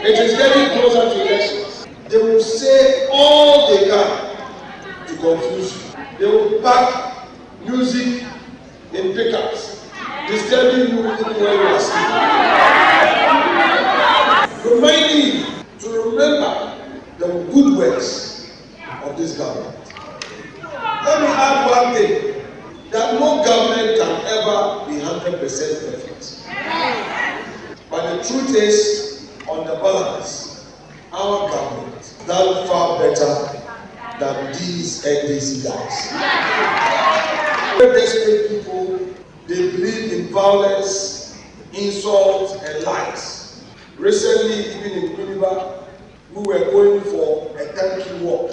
It is getting closer to elections. They will say all they can to confuse you. They will pack music in pickups, disturbing you even when you are sleeping. Reminding you to remember the good works of this government. Let me add one thing, that no government can ever be 100% perfect. But the truth is, on the balance, our government is done far better than these NDC guys. Desperate people, they believe in violence, insult, and lies. Recently, even in Univa, we were going for a thank you walk.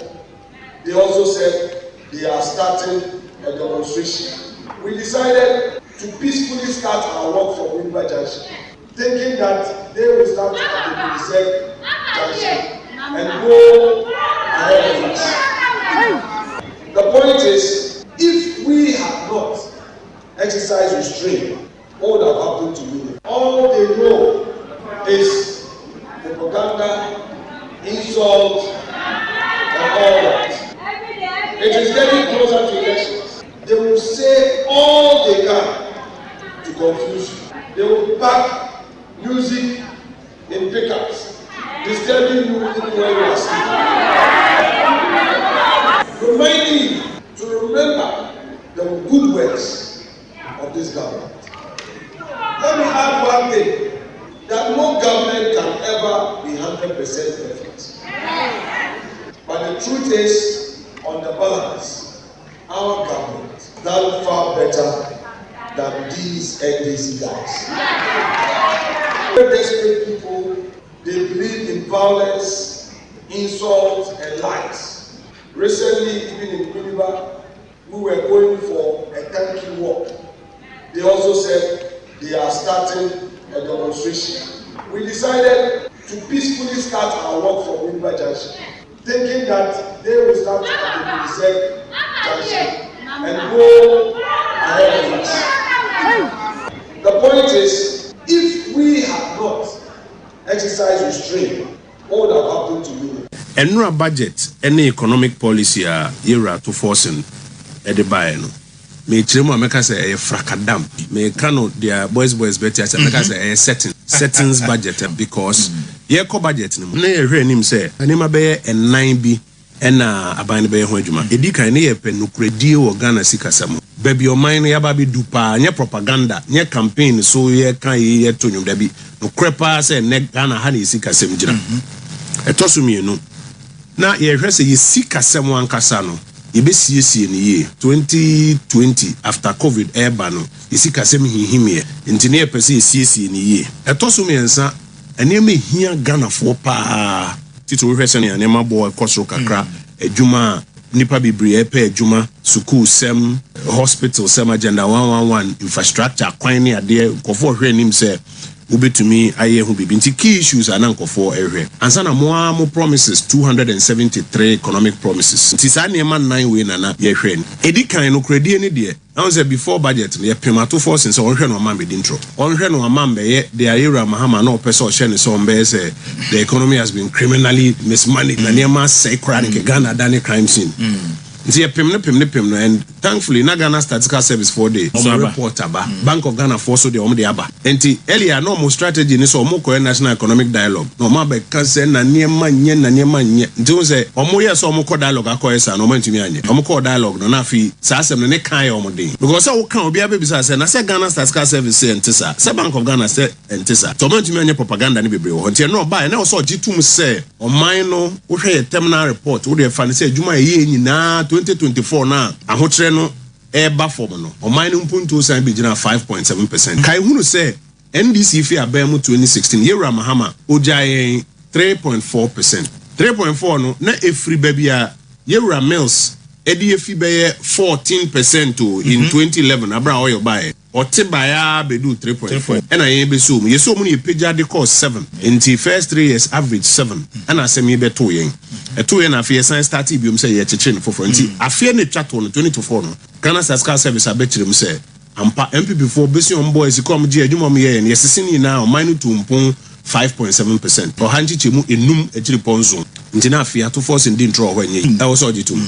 They also said they are starting a demonstration. We decided to peacefully start our walk from Univa Junction, thinking that they will start at the Preserve Junction and go ahead of us. The point is, if we had not exercised restraint, what would have happened to you? All they know is propaganda, insult, and all that. It is getting closer to elections. They will say all they can to confuse you. They will pack music in pickups, disturbing you even when you are sleeping. Reminding you to remember the good works of this government. Let me add one thing, that no government can ever be 100% perfect. But the truth is, on the balance, our government is done far better than these NDC guys. Desperate people, they believe in violence, insult, and lies. Recently, even in Univa, we were going for a thank you walk. They also said they are starting a demonstration. We decided to peacefully start our walk from Univa Junction, thinking that they will start at the Preserve Junction and go ahead of us. The point is, if we had not exercised restraint, what would have happened to you? Enra budget, any economic policy era to forcing at the buy no. Me chemo make say a fracadam. Me cano their boys better say make say a settings budget because ye ko budget no. Na ye hwe nim say anima be a 9B na aban be ho adwuma. Edi kan ne ye pe nokredie wo Ghana sikasam. Baby o man no yaba be dupa nye propaganda, nye campaign so ye kan ye to nwum da bi. No krepa say ne Ghana ha ne sikasam gina. Etosumi no. Na ye hwe say ye sikasam ankasa no. Yebesiesie ni ye 2020 after COVID eba no yisikasem hihimie ntine epese yesiesie ni ye etosum yensa enema hia Ghana fo pa tito hwese ne anema bo ekosro kakra adwuma nipa bibire epe adwuma school sem hospital sem agenda 111 infrastructure kwan ne ade kofo hwe nim se ubetumi aye hu bibi nti key issues anankofo ehwe ansa na mo promises 273 economic promises nti sa ne man 9 we na ye hwe edi kan no kredie ne de now say before budget ye pemato force nso onhwe no man be intro onhwe no man be ye de ayera mahama na opese o hye ne so mbe say the economy has been criminally mismanaged na ne ma say crime ke Ghana dane crime scene nti ye pem no and thankfully na Ghana Statistical Service 4 day so report aba Bank of Ghana for so de om de aba nti earlier no mo strategy ni so mo ko national economic dialogue no ma be kan say na niema nye nti o say omo ye so mo ko dialogue akoyesa no man tumi anye omo ko dialogue no na fi sa asem no ne kan omo de because we kan obi abebisa say na say Ghana Statistical Service say ntisa say Bank of Ghana say ntisa to man tumi anye propaganda ni bebre ho nti no ba na so gitum say oman no wo hwe terminal report wo de fa ne say adwuma ye nyina 2024 na ahotre no eba form no oman no mpuntu san be gina 5.7%. Kai hunu say NDC fi abemu 2016 yewra mahama ojaye 3.4%. 3.4 no na efri babia yewra mills edi efi be 14% to in 2011 abra oil buy otibaya bedu 3.4 and I be so ye so many page de cost 7 in the first 3 years average 7 and asem ye be 2 yen e 2 yen afie san start biom say ye cheche for nti afie ne twato no 2024 no Ghana Statistical Service abechirem say ampa MP before besi on boys come je adwuma me ye ne yesese ni na o man to mpon 5.7%. Or Hanchimu enum ejiriponzo. Ntina afia to force in dintro when ye. That was all you tum.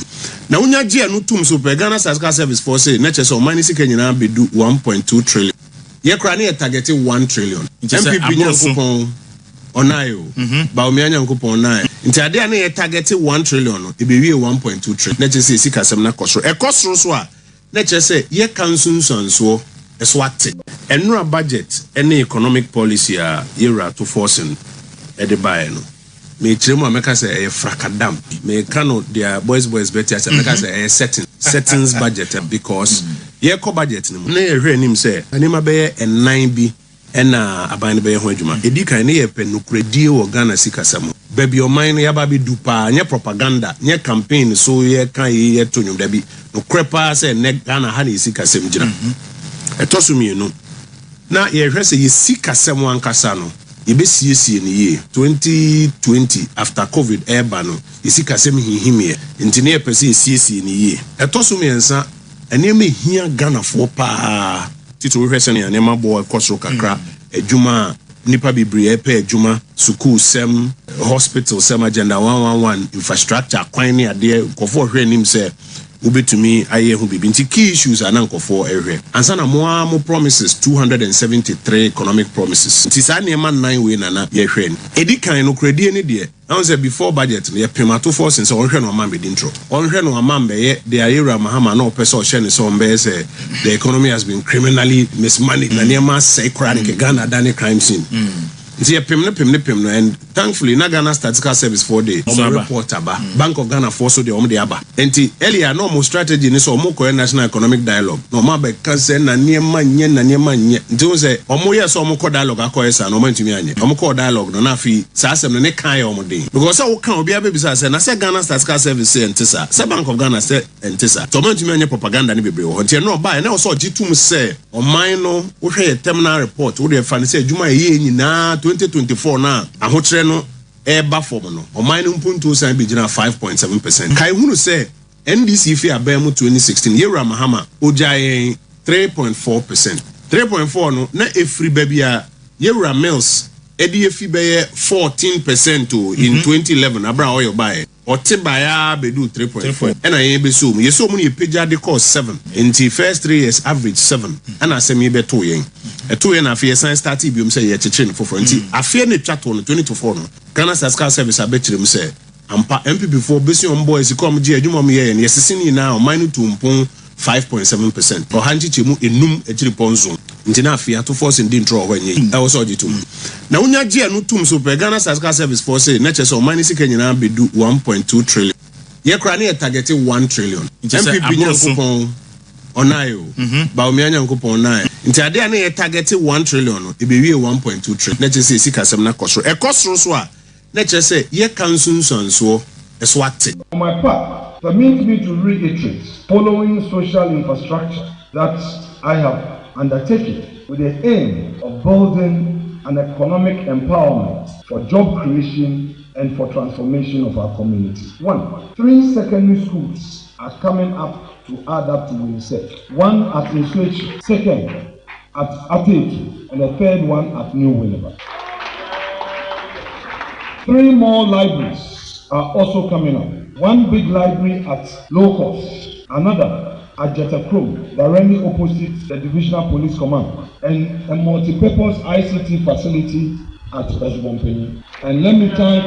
Now unya jia no tum super Ghana Statistical Service for say nature so money si Kenya be do 1.2 trillion. Ye krani targeted 1 trillion. MPP nyankopon onayo. Ba omianya nyankopon onayo. Nti ade na ye targeted 1 trillion. E be wie 1.2 trillion. Nature say sika sem na kosro. E kosro so a nature say ye kansun so eswate. Enura budget any economic policy a yera to forcing edibaye no. Me chiremu ameka say e frakadam. Me kano their boys better say ameka say settings budget because ye ko budget no. Na ye hwe nim say anima be ye 9 bi ena aban be ye ho adwuma. Edi kan ne ye pe nokredie wo Ghana sikasam. Baby oman no yaba be dupa nye propaganda nye campaign so ye kan ye to nwum da bi no krepa say ne Ghana ha ne sikasam gina. Etosumi no na ye hwe say ye sikasam wankasa no ye be siesie ne ye 2020 after covid eba no ye sikasam hihimie nti ne ye pese ye siesie ne ye etosumi ensa ene me hia Ghana fo pa tito hwe say ne ma bo ekosro kakra adwuma nipa bibri epe adwuma school sem hospital sem agenda 111 infrastructure kwan ne ade kofo hwe nim say ubetumi aye hu bibi nti key issues anankofo ehwe ansa na mo promises 273 economic promises nti sa na ma 9 we na ye hwe edi kan no kredie ne de now say before budget ye primato force nso onhwe no man be intro onhwe no man be ye de ayera mahama na opese o hye ne so mbe say the economy has been criminally mismanaged na near say crime ke Ghana dane crime scene nti ye pem no and thankfully na Ghana Statistical Service 4 day report aba Bank of Ghana for so de aba nti earlier no more strategy ni so omo national economic dialogue no ma be kan say na niema nye nti o say omo ye so omo ko dialogue akoyesa no mantumi anye omo ko dialogue no na fi sa asem no ne kan omo den because wo kan obi abebisa say na say Ghana Statistical Service say ntisa say Bank of Ghana say ntisa so mantumi anye propaganda ni bebre ho nti no ba na so gitum say oman no wo hwe terminal report wo de fa ne say adwuma ye nyina 2024 na ahotre no eba form no oman no mpuntu san be gina 5.7%. Kai hunu say NDC fi abemu 2016 yera mahama ojaye 3.4%. 3.4 no na efri babia yera mills edi efi be 14% in 2011 abra oil buy otibaya bedu 3.4 and I be so ye so many page de cost 7 in the first 3 years average 7 and I say me be 2 yen a 2 yen afia science start biom say ye chichen for nti afia ne twato no 2024 no Ghana Statistical Service abetrim say ampa MPP before besi on boys come je adwuma mo ye ne yesesini na o mine to mpon 5.7% or hanchichemu enum ejiriponzo nti na afia to force in dintro when ye that was all you tum na unya je anu tum so Ghana Statistical Service for say na chese o mine si Kenya be do 1.2 trillion ye kra na targeted 1 trillion MPP nyankopon onayo ba omianya nyankopon onayo nti ade na ye targeted 1 trillion no e be wie 1.2 trillion na chese sika sem na kosro e kosro so a na chese ye kansun so eswate on my part permit me to reiterate following social infrastructure that I have undertaken with the aim of building an economic empowerment for job creation and for transformation of our community. 1. 3 secondary schools are coming up to add up to UNICEF. 1 at Inswich, 2nd at Ateki, and the 3rd one at New Winneba. 3 more libraries are also coming up. 1 big library at low cost, another at Jetakrom, directly opposite the Divisional Police Command, and a multi-purpose ICT facility at Osbompenyi. And let me thank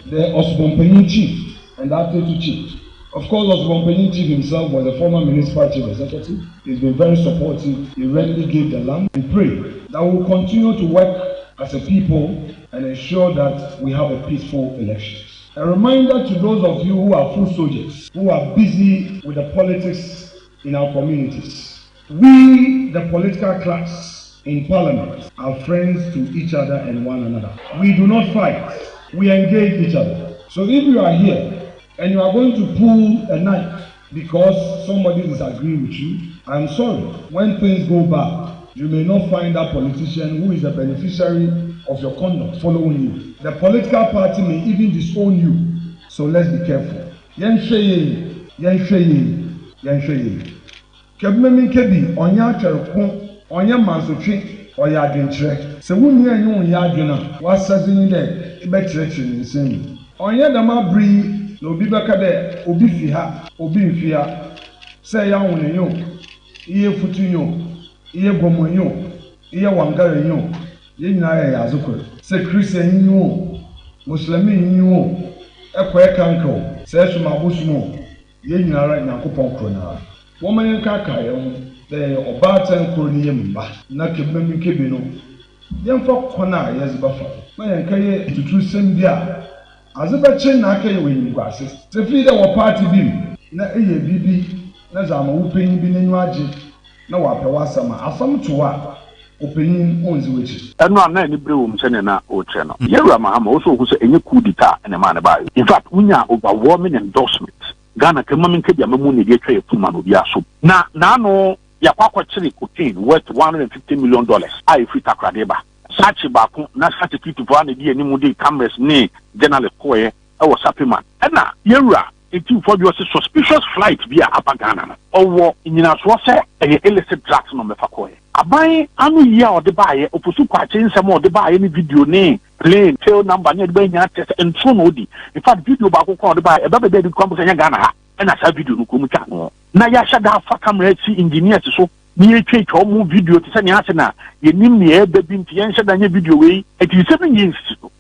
the Osbompenyi chief and the Ateki chief. Of course, Osbompenyi chief himself was a former municipal chief executive. He's been very supportive. He readily gave the land. We pray that we will continue to work as a people and ensure that we have a peaceful election. A reminder to those of you who are foot soldiers, who are busy with the politics in our communities. We, the political class in parliament, are friends to each other and one another. We do not fight, we engage each other. So if you are here and you are going to pull a knife because somebody disagrees with you, I'm sorry. When things go bad, you may not find that politician who is a beneficiary of your conduct following you. The political party may even disown you. So let's be careful. Kebmemi kebi onya cherko onya mansotwe or Yadin Trek. So, when you know Yadina, was something there, a better in the same. On Yadama Bree, no Bibaka, Obifia, Obifia, say young and you, Ye Futuno, Ye Gomoyo, Ye Wangario, Ye Naya Azuko, say Christian you, Muslim you, a quack uncle, says my Busmo, Ye Nara Nakupon Crona. Woman in Kakayo, the Obatan Cronium, Nakibim Kibino, young folk Kona, yes, buffer. My Kaye to true same dia. As a batchin Naka winning glasses, the feeder or party beam, na a BB, Nazama whooping bin in Raji, no Wapawasama, a some to what opinion owns which. And not any bloom, Senna or channel. Yera Maham also who say any coup d'etat and a man about. In fact, we are overwhelming endorsements. Ghana can mammy keep your money get trade to Manubiaso. Now, no, Yapaka Chili cocaine worth $150 million. I free Takradeba. Such a back, not such a key to run the Nimudi cameras, nay, General Koye, I was happy man. And now, Yera, it for your suspicious flight via Upper Ghana, or in Yaswase, and illicit drugs on the Fakoye. I buy any year or the buyer, or pursue quite some more, the buy any video name, plane, tail number, near Banya test, and so nodi. In fact, video back called the buy a baby baby comes in Ghana, and I said video no come. Now, Yashada for camera engineers so. Near church or move video to send Yasana, you name the air baby to answer than your video way, it is 7 years.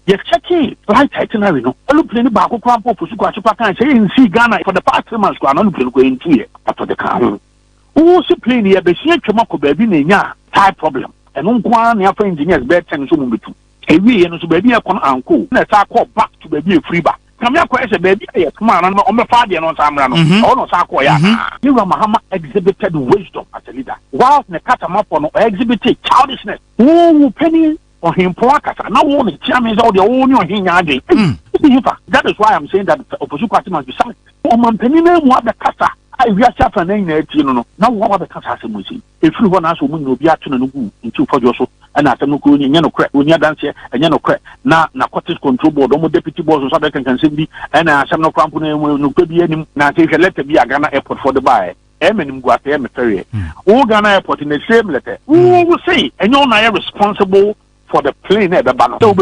Yes, check it, right, itinerary. No, I look in the back of Crampo for Suka saying, see Ghana for the past 3 months, I'm not going to here after the car. Oh, so plain here, but see, Chamako baby, tie problem. And on one, your engineers bed and so move to. A way and so baby, I can uncle. Let's call back to baby a free back. Come here, question, baby. Come on the father and on Samrano. Oh, no, Sakoya. Mahama exhibited wisdom as a leader. Whilst the Catamapono exhibited childishness. Oh, penny on him, Poakasa. Now, only chairman all the own That is why I'm saying that the opposition must be silent. Oh, man, penny, what the Casa. I we are suffering no. Now, what the Casa is if you want us to move, be afternoon into for your so. And I no go no crack when you dance here and no crack na narcotics control board almost deputy boss so that can send and I some no company no could be any na take a letter be a Ghana airport for the buy emenim go at em ferry all Ghana airport in the same letter who will say and you're not responsible for the plane at the banner so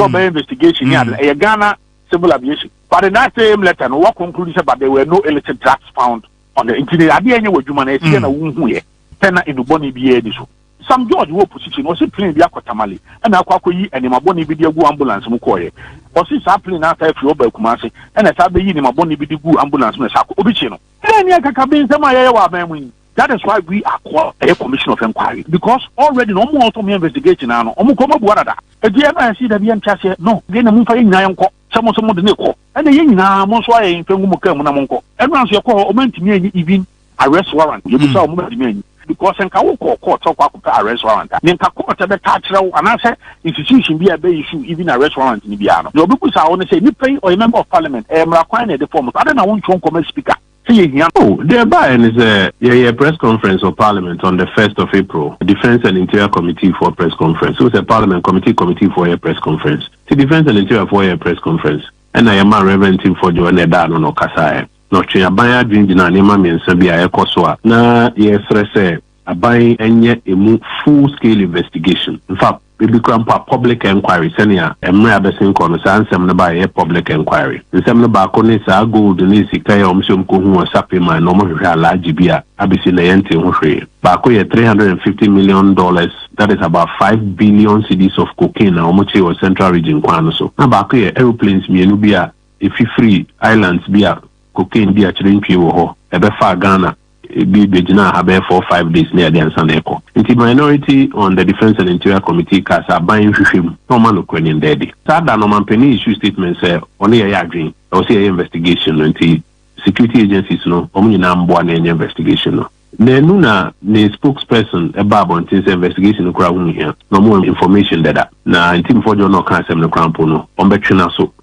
by investigation yeah Ghana civil aviation but in that same letter no what conclusion but there were no illicit drugs found on the internet I didn't know what you man is here na who here tena in the bonny be so some George wo position was plane bi akotamale na akwakoyi animaboni bi de gu ambulance mu koye o si sa plane na ta fi oba kumase na sa be yi animaboni bi de gu ambulance mu sa ko obi chi no ni akaka bi nsema ye wa ban mu. That is why we are called a commission of inquiry because already no more auto investigation now omo ko mabu ada e di na see da bi am chase no de na mu fa yin yan ko some de ne ko na yin na mo so aye mfengu mu kam na mo ko e no anso ye ko o mantimi anyi even arrest warrant ye bi sa o mo mantimi anyi because in Kawo court talk about arrest warrant. Ninka court be catch and I say institution be a be issue even arrest warrant in Biano. No because I want to say you pay or a member of parliament requiring the form. I don't know one come speaker. Oh, thereby is a press conference of Parliament on the 1st of April. Defense and Interior Committee for press conference. So it's a Parliament committee for a press conference. The Defense and Interior for a press conference. And I am a Reverend Team for Joanne Dano no Kasai. No chin abaya dream na nema mensa bi a ekoso a na ye frese aban enye emu full scale investigation. In fact, we become public inquiry senior emre abesin kono sa ansem na ba ye public inquiry. Nsem na ba ko ni sa gold ni sika ya omsom ko hu osape man no mo hwehwe alaji bi a abisi na yente ho hwe. Ba ko ye $350 million, that is about 5 billion cedis of cocaine na omoche o central region kwano so. Na ba ko ye aeroplanes mienu bi a efi free islands bi a cocaine be a chirinpi wo ebe fa Ghana be bejina habe for 5 days near the Ansaneko. Inti minority on the Defense and Interior Committee kasa buying hwhwem no man okwenin dedi. Sada no man penny issue statement say only a agree or say investigation until security agencies no omunyina mbo na investigation no. Nenu na the spokesperson about until investigation kura hu here no more information that na intim for no kan sem no krampo no ombetwena so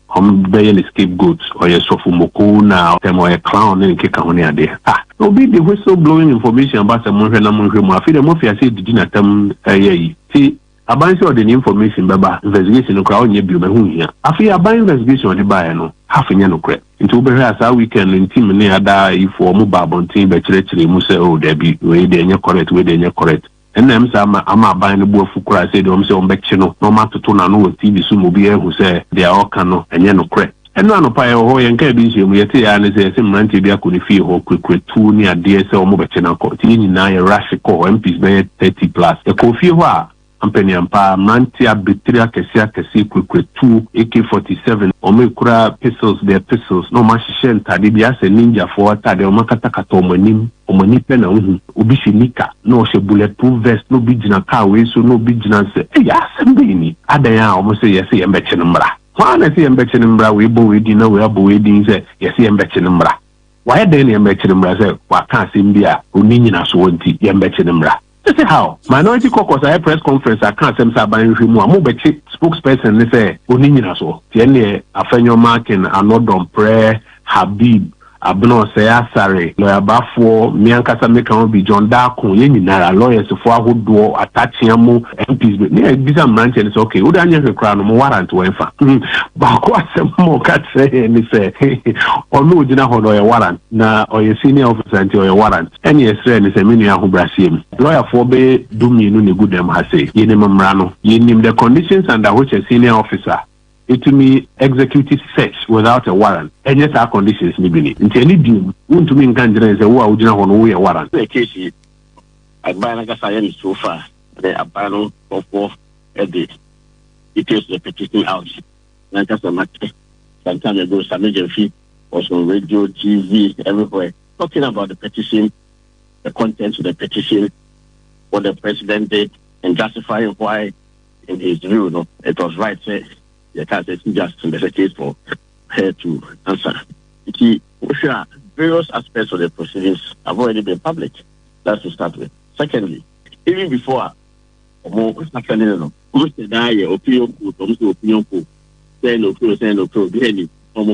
being scapegoats or a sofumoko now, or a clown and kick on there. No be the whistle blowing information about some money. I feel the mafia said the dinner term. See, a bunch of the information, Baba investigation of crowd near Bume here. I feel a by investigation on the buyer no half a year credit. Into Berras, our weekend in Timony, I die for mobile on team, but actually, Musa, oh, Debbie, where they are correct, where they are correct. and them some ama buying the boy fukura said say on bekchino no matter to na no TV so mo be who say they are all cano and no correct and no pa ho yen ka bi nsi mo yete ya ne say mrante bi akoni fie ho kwekwetu ni ade say o mo bekchina ko ti ni na ya rush ko MPs be 30 plus e ko fie ho a ampeni ampa mrante abetria kesi kwekwetu AK47 o me kura pistols no ma hihye ntade bi ase ninja for tade o makata omanim omani pe na hu obi shinika no she bulletproof vest no bi gina car we so no bi gina se ya sembe ni adan ya o mo say yes ye mbeche mbra wana say mbeche mbra we bo we di na we abo we di say yes ye mbeche mbra why den ye mbeche mbra say wa kan sembi a oni nyina so wonti ye mbeche mbra. This is how minority caucus I press conference I can't say ban hwimu amu bechi spokesperson ne say oni nyina so tie ne afenyo marking anodom prayer Habib abno say Asare lawyer bafo miankasa meka ho bi John Darko ye nyinara lawyers for ahodo atachiamu MPs ne bisa mranche ne say okay wo anya hwekra no mo warrant wenfa ba ko asem mo ka say ne say onu ogina ho lawyer warrant na oye senior officer anti oye warrant any esre ne say menu aho brasiem lawyer for be duminu ne gudem ha say ye ne mamra no ye nim the conditions under which a senior officer it to me executive search without a warrant and yes our conditions ni bini nti any dum won't me nkan jira say wo a ugina ho no wo ye warrant the case agbana ka say so far the abano of the details the petition out na ka say some time ago some agency was on radio TV everywhere talking about the petition, the contents of the petition, what the president did and justifying why in his view no it was right say you can't say just in the case for her to answer. You see, various aspects of the proceedings have already been public. That's to start with. Secondly, even before opinion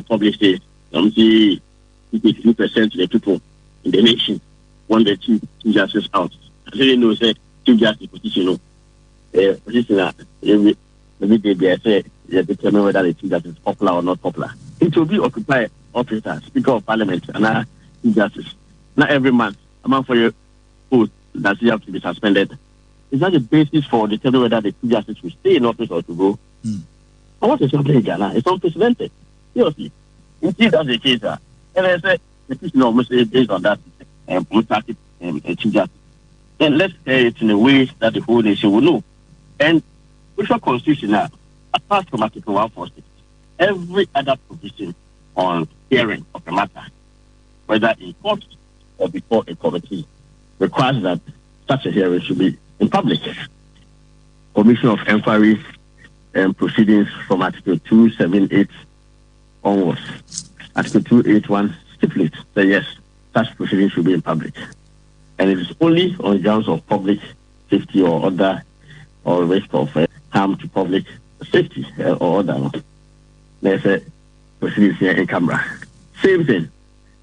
published it, 52% of the people in the nation want the Chief Justice out. I didn't know say Chief Justice position maybe they say they determine whether the Chief Justice is popular or not popular. It will be occupied officer, Speaker of Parliament, and Chief Justice. Not every month, a month for your post that you have to be suspended. Is that the basis for determining whether the Chief Justice will stay in office or to go? And what is happening in Ghana? It's unprecedented. Seriously. Indeed, that's the case. And I say, the petition almost based on that Chief Justice. Then let's say it in a way that the whole nation will know. And which are constitutional, apart from Article 146, every other provision on hearing of the matter, whether in court or before a committee, requires that such a hearing should be in public. Commission of Inquiry and proceedings from Article 278 onwards. Article 281 stipulates that yes, such proceedings should be in public. And it is only on grounds of public safety or other or risk of harm to public safety or other. There's a proceedings here in camera. Same thing.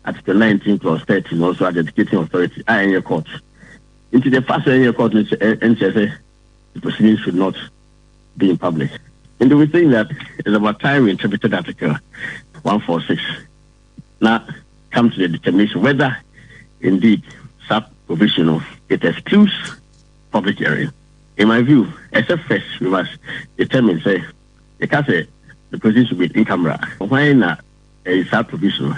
Article 19 clause 13 also adjudicating authority in your court. Into the first in your court and says the proceedings should not be in public. And we think that it's about time we interpreted Article 146. Now come to the determination whether indeed sub provisional it excludes public hearing. In my view, except first we must determine say the case the proceedings should be in camera. Why not a sub provisional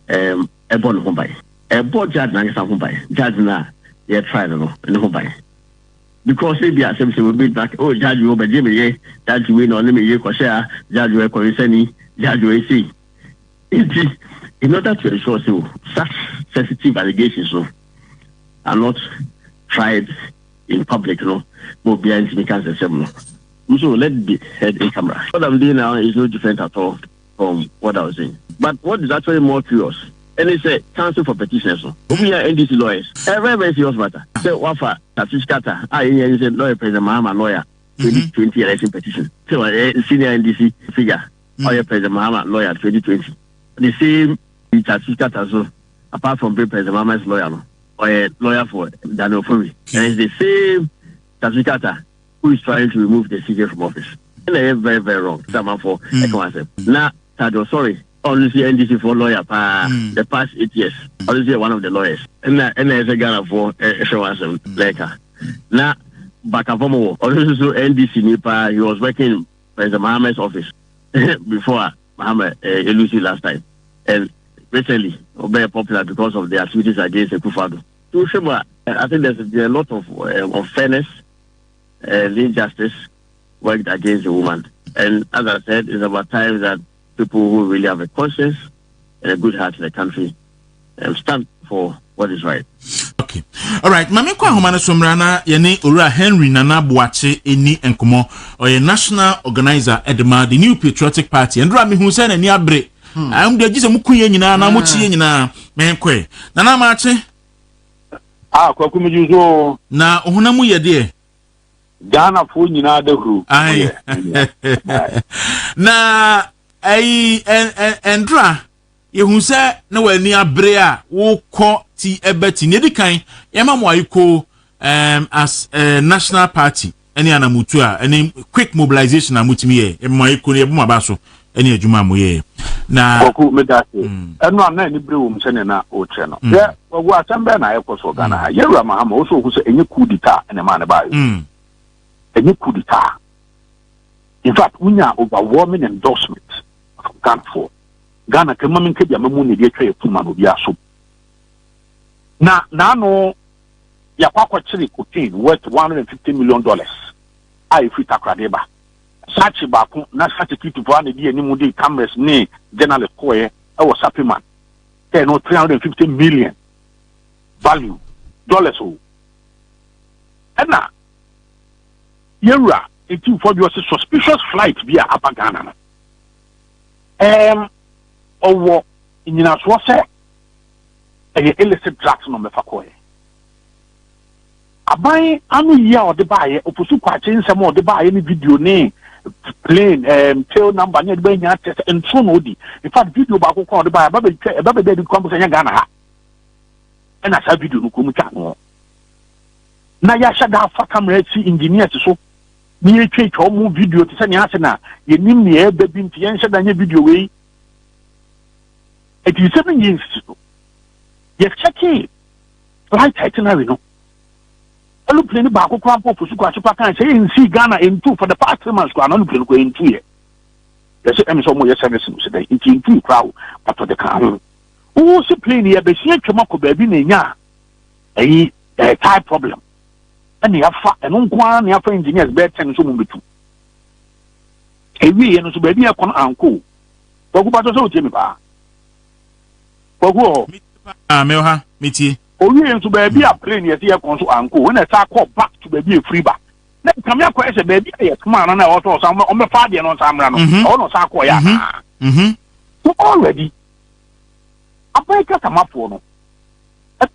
a born home by a board judge home by judge na they tried no in home by. Because if you are simply will be back, oh, judge you over Jimmy, judge you win on me, judge you are concerning, judge you see. In order to ensure so such sensitive allegations are not tried in public, will be insignificant as seminal. So let it be heard in camera. What I'm doing now is no different at all from what I was saying. But what is actually more curious, and it's a council for petitioners. We are NDC lawyers. A very, very serious matter. So, Wafa, Tafiskata, I said lawyer, President Mahama, lawyer, 2020 election petition. So, a senior NDC figure, lawyer, President Mahama, lawyer, 2020. The same Tafiskata, also, apart from President Mahama's lawyer, or a lawyer for Daniel Furi. And it's the same Tafiskata who is trying to remove the CJ from office. And they are very, very wrong. Someone for Ecowas. Now, Tado, sorry. Honestly, NDC for lawyer the past 8 years. Honestly, one of the lawyers. And as a Ghana for a show us later. Now, Bakavomo, also NDC Nipa, he was working in President Mohammed's office before Mohammed Elusi last time. And recently, very popular because of the activities against Ekufado. So, I think there's a lot of unfairness and injustice worked against the woman. And as I said, it's about time that people who really have a conscience and a good heart in the country stand for what is right. Okay. All right. Mami kwa humana somrana yene Ura Henry Nana Boache eni enkomo or a national organizer Edema the New Patriotic Party and Rami Hussein and Yabre. I'm the Jesus Mukuye nyina na muchi nyina menkwe. Nana mache kwa kumijuzo na ohuna mu yede Ghana fu nyina dehu. Ai. Na ai endra yehu se na wani abre a wo kọ ti ebeti ne dikan yema mo ayiko as national party any anamutu a any quick mobilization amutimi ye mo ayiko ne mo abaso any adwuma mo ye na oku medase eno ana ni bre wo mse na o che no ye wo asambe na ayekoso Ghana ha Yewura Mahama wo so hu se enye kudita ene ma ne ba yo enye kudita. In fact, we have overwhelming endorsement from Ghana for Ghana. Kemamin kedia memu ne die twa efuma no bia so. Na no ya kwakwa chiri cocaine worth $150 million. I free takradeba. Sachi ba ko na sachi kitu for na die animu dey cameras ne journalist ko e was supplement. There no $350 million value dollars o. Ena Yewura it for your suspicious flight via Apagana. Or in your swase a illicit drugs no mefakoe. Abai anu ya or the buy opusu kwachen some or the buy any video name plane tail number near the test and so nodi. In fact, video back call the buy a baby baby comes in Ghana. And I saw video no kumutano. Na ya shada fa camera engineer so ni check omu video ti se ni ase na ye nim ni e ba bi nti ye nhye da nya video we it is 7 years ago ye check right itinerary no alu plane ba ko kwan po su kwa chupa kan say in see Ghana in two for the past 3 months kwa no plane ko in two ye say em so mo ye service no say that in two crowd but the car o si plane ye be sie twema ko ba bi na nya ayi type problem and yafa eno nkwa na yafa engineers be 10 so mu betu ewi eno so ba bi akon anko ko ba to so tie me ba ko me ha metie owi eno so ba bi a plane ye tie kon so anko when e ta call back to ba bi e free ba na kam ya kwa ese ba bi ye kuma na o to so o me fa de no samra no o no sa ko ya so already abaika tamafo no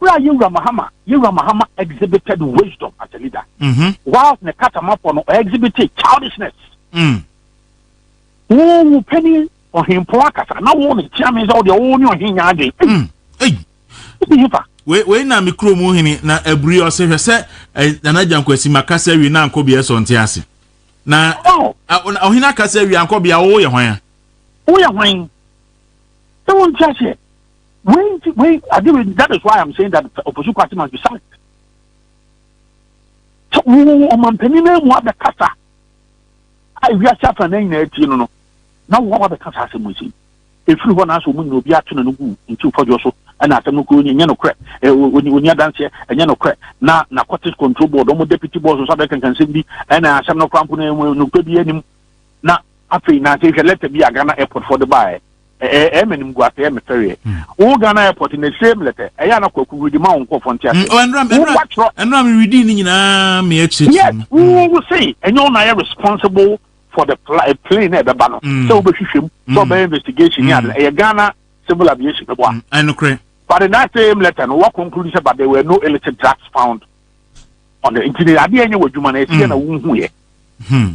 Yewura Mahama exhibited wisdom as a leader. Whilst the Katamapo no exhibited childishness. Oh, penny on him Poakasa. Now one is chairman all the own on him yard. We na mikro mu hini na ebri o se hwese na jankwasi makasa wi na anko bia so ntiase. Na ohina kasa wi anko bia wo ye hwan. Wo ye hwan. Se won tiase. Wait, that is why I'm saying that the opposition party must be silent. So, man, penny name what the kasa. We are suffering no. Now, what the kasa has a if you want us to move, be at into for your so, and at no good in crack, when you dance here, and crack. Now, cottage control board, almost deputy boss or something can send me, and I have no company will no be any. Now, after now, take a letter be a Ghana airport for the buy. Emenim guate emeferie o Ghana airport in the same letter ayana kwaku read ma onko fontia enram read ni nyina me echi yes we will say and you are responsible for the plane e be ba no so be hwehwem so be investigation ya Ghana civil aviation be boa I know correct but in that same letter no what conclude say but there were no illicit drugs found on the engineer ade enye wadwuma na esi na wonhu ye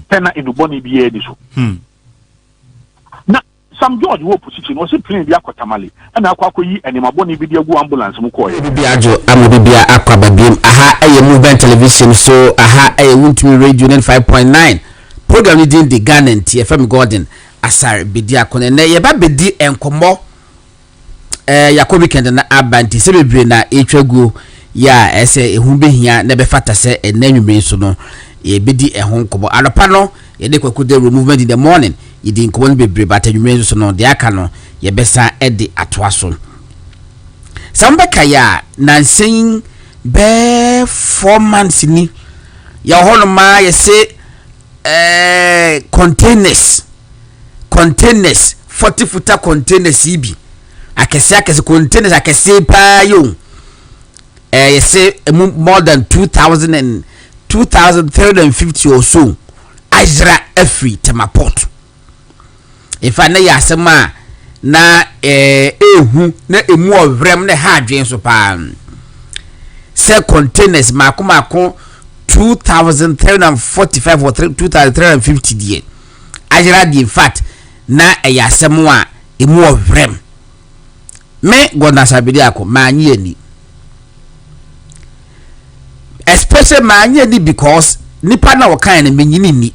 tena induboni bi e di so Sam George wo position o se plane bi akotamale na akwakoyi animaboni bi de agu ambulance mu koye bi ajo amobibia akwababiem aha aye movement television so aha aye Wuntumi radio 95.9 program ni din the Ghana FM Gordon Asare-Bediako ne ye ba bedi enkomo Yakobi kende na abanti se bebre na etwaguo ya ese ehu behia na be fata se enanwumre so no ye bedi ehon nkobo anopa no ye de kwakude movement in the morning ye di nkobo no bebre but anwumre so no de aka no ye besa edi atoa so sambeka ya nansen be 4 months ni ya hono ma ye se containers 40 footer containers ibi akese containers akese pa yo you say more than 2,350 or so Azra every temaport if I na yasema na ehu na emu ovrem na ha adwen so pa say containers mako 2,345 or 2,350 die Azra di in fact na yasema emu ovrem me God Asare-Bediako ma nyi ani especially manya ni because nipa na wakan na menyini ni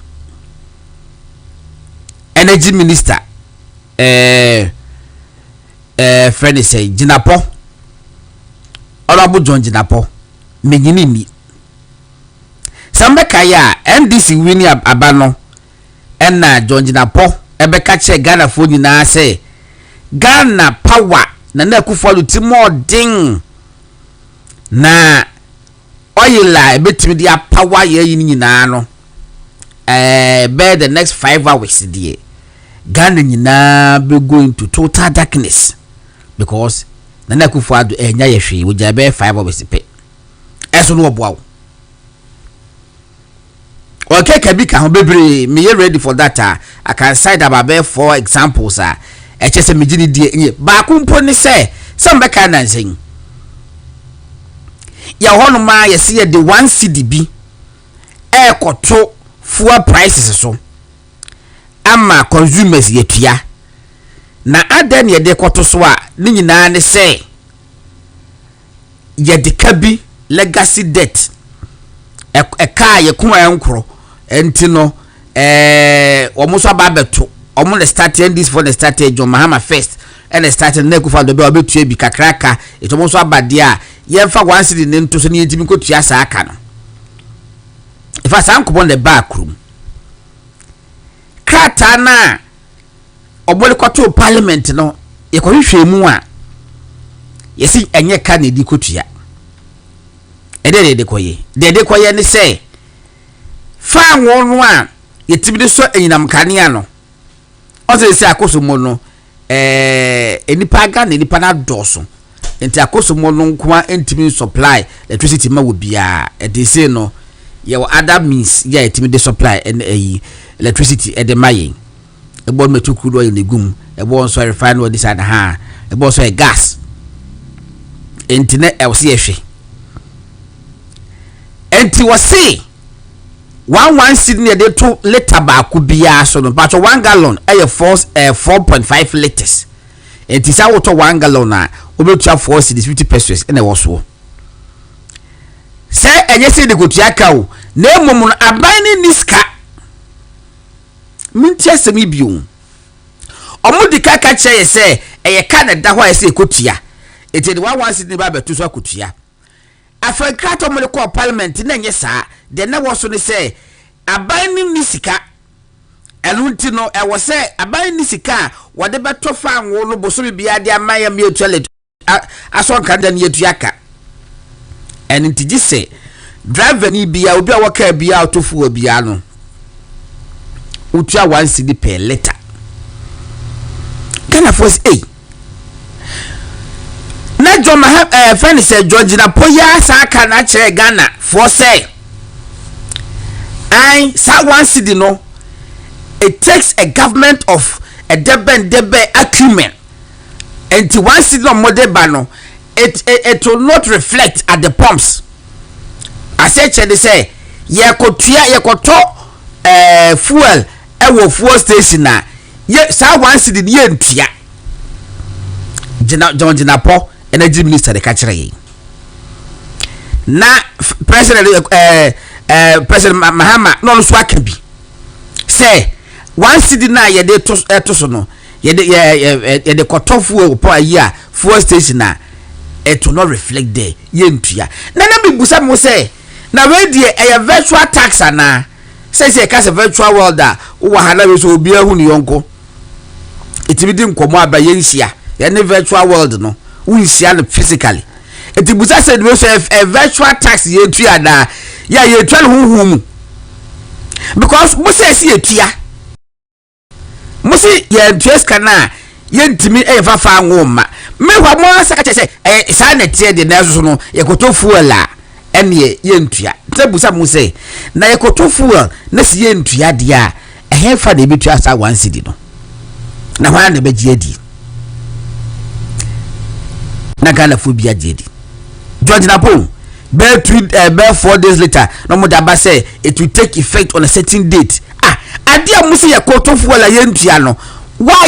energy minister friend say Jinapo Honorable John Jinapo menyini ni sambeka ya NDC wini abano enna John Jinapo ebeka che Ghana fo nyina say Ghana power na akufo timo ding na oil betimi dia power ye yin nyina no be the next 5 hours die Ghana nyina be going to total darkness because na akufo ado enya ye hwe wo ja be 5 hours pe eso no oboa okay ka bi ka ho bebre me ye ready for that I can cite about 4 examples chese me gini die ba ku mpo ni se some ka na nsen ya hono ma ye se de 1 cedi koto fuel prices so ama consumers ye tua na adan ye de koto so a ni nyina ne se ye de kabi legacy debt ka ye kuma yankro enti no omo so ba beto omo le start this for the start John Mahama first and the start na kufa do be obetua bi kakraka etomo so abade a ye mfa 1 cedi ne nto so ne yentimi kotua sa aka no if I san kupon the back room krata na obole kwato parliament no ye ko hwehwe mu a ye si enye ka ne di kotua de koye ne say fa wonu a yetimi de so enyinam kanea no o se akoso mo no enipa ga na enipa na doso enti akoso mo no nko entimi supply electricity ma wo bia de say no ye other means ya yetimi de supply electricity de mayin e bon metuku do ye negum e bon so refine wo decide ha e bon so gas enti na e wo se ehwe enti wo se 1 cedi de to liter ba ku bia so no but 1 gallon 4.5 liters enti sa wo to 1 gallon na obetua 4 cedi 50 pesos ene wo so se enye se de kotua ka o na emom no aban ni niska mintia semi bio omudi kaka che se eye Canada ho ese kotua enti de 1 cedi ba betu so kotua Africa mo le ko parliament na nye saa de na wo so ne se aban ni sika elunti no e wo se aban ni sika wo de beto fa anwo no bo so bia de amaya me toilet aso kan da ne etuaka enti gi se driver ni bia obi a wo ka bia autofu bia no utua 1 cedi per liter Ghana force na John Mahama friend say George na poya sa aka na chere Ghana for say I sa 1 cedi no it takes a government of a debe acumen and to 1 cedi no modeba no it will not reflect at the pumps I say ye koto fuel e wo fuel station na ye sa 1 cedi ye ntua John Jinapo energy minister de kachire na president Mahama no so akabi say 1 cedi na ye de to so no ye de kotofu po ayi a fuel station na it will not reflect there yentua na bi busa mo say na we die virtual tax ana say ka se virtual world a wo hala we so obi ahu ne yonko etibidi nkomo aba yenhia ye ne virtual world no wo nhia no physically etibusa say we so a virtual tax yentua na ya yentua huhum because mo say si etua mo si yentua skana yentimi fafa ngoma me hwa mo saka che sa na tie de na so no yekoto fuel a ene yentua tebusa mo say na yekoto fuel na si yentua de a fa na ebetua sa 1 cedi no na hwa na begie di na gala fu bia jedi George Napo be 4 days later no mo da ba say it will take effect on a certain date adia mo say yekoto fuel a yentua no why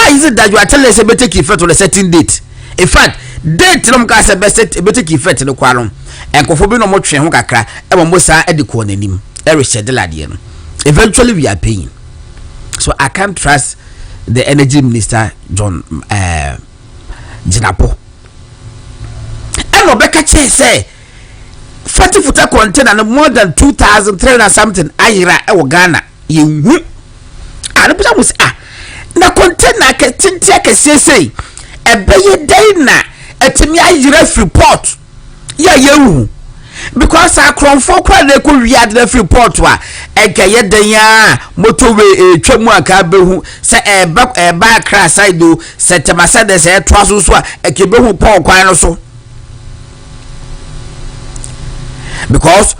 is it that you are telling us about take effect on a certain date? In fact, date no mka say be take effect no kwa no enkofo bi no mo twe ho kakra e mo sa e de ko nanim e reschedule ade no eventually we are paying. So I can't trust the energy minister John Jinapo and Obeka che say 40-footer container no more than 2,300 something ayira e wo Ghana yehu no pesa mo say na container ke tintia ke sesei ebeye dey na etimi ayira report ya yehu because akronfo kwa na ko wiad na report wa ekeye den ya motorway twemu aka behu se ba kra side do se temasa de se to aso so a ekebehu pon kwan no so because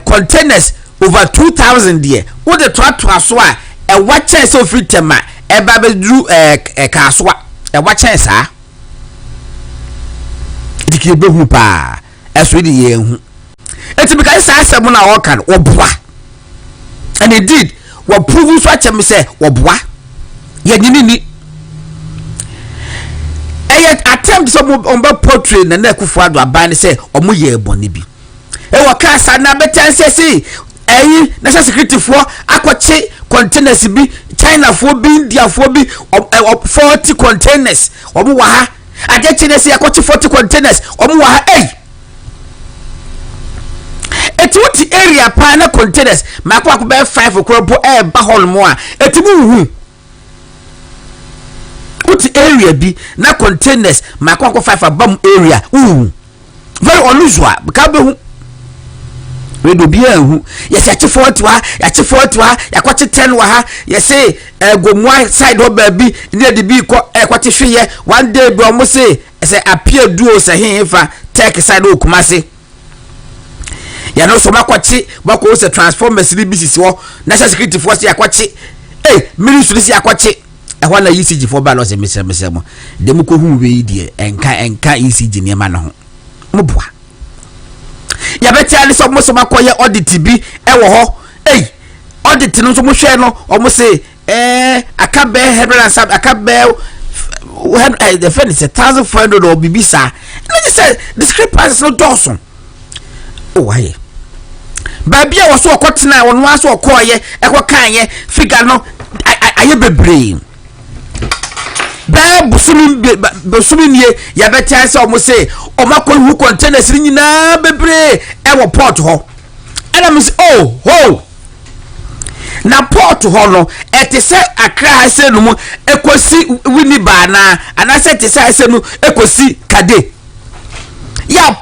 containers over 2,000 there wo de to aso a e wache so free tema e ba be dru kasoa e wache sa dike be hu pa eso de ye hu eti bi ka sa asem na wo kan wo boa and indeed wo prove so ache me say wo boa ye nyini ni attempt so on be portrait na na kufu ado aban say omo ye boni bi e wo ka sa na betanse si national security for akwache containers bi China for bi India for bi 40 containers omo wa ha aje China si akwache 40 containers omo wa ha etuti area pa na containers makwa ko be 5 okrobo ba hall mo a etimu hu uti area bi na containers makwa ko 5 abam area very unusual because be hu we do bia hu yes ya chi 40 wa ya chi 40 wa ya kwachi 10 wa ha yes say gomwa side ho ba bi ne de bi ko kwachi hweye one day do mo say say appear duo say hinfa take side o kumase ya no so makwachi bako say transformers ni bisisi wo national security force ya kwachi ministry si akwachi ehwa na ECG for ba lo say mesemo de mu ko hu we die enka ECG ne ma no ho mo boa ya beti ali so mo makoye audit bi e wo ho audit no so mo hwe no o mo say akabe 100 akabe the friend is 1,400 or bibisa no just say the script is no dawson why babia wo so okotena won wa so okoye e ko kanye figure no aye bebre ba busumi nie ya betia se o mo say o makọ hu containers ni nyina bebre e wo port ho and am say ho na port ho no e te se Accra hase no mu ekosi wini ba na ana se te se hase no ekosi Kade ya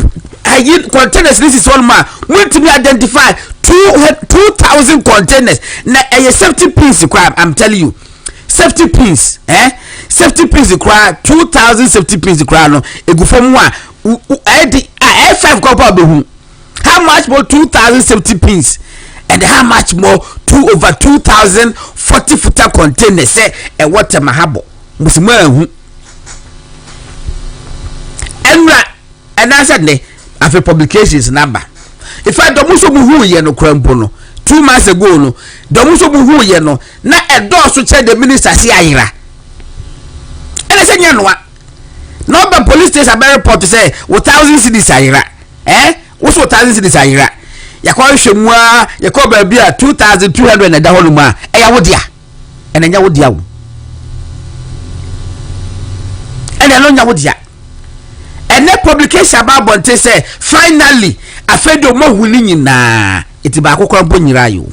ayi containers this is all ma want me identify 2,000 containers na a safety pins I'm telling you safety pins safety pins cry 2,000 safety pins cry no egufom wa F5 couple be how much more 2,000 safety pins and how much more over 2,000 40-footer containers say e water mahabo musima hu enra and I said ne afi publications number if I don't so hu ye no krampo no 2 months ago no don't so hu ye no na edo che the minister si ayira ene se nya noa no be police station be report say 1,000 cedis ayira wo so 1,000 cedis ayira yakwa hwemu a yakwa ba bia 2,200 na da holu ma ya wodia ene nya wodia wo ene no nya wodia ene publication about bonte say finally afedo mo huni nyina eti ba akokora mpo nyira yo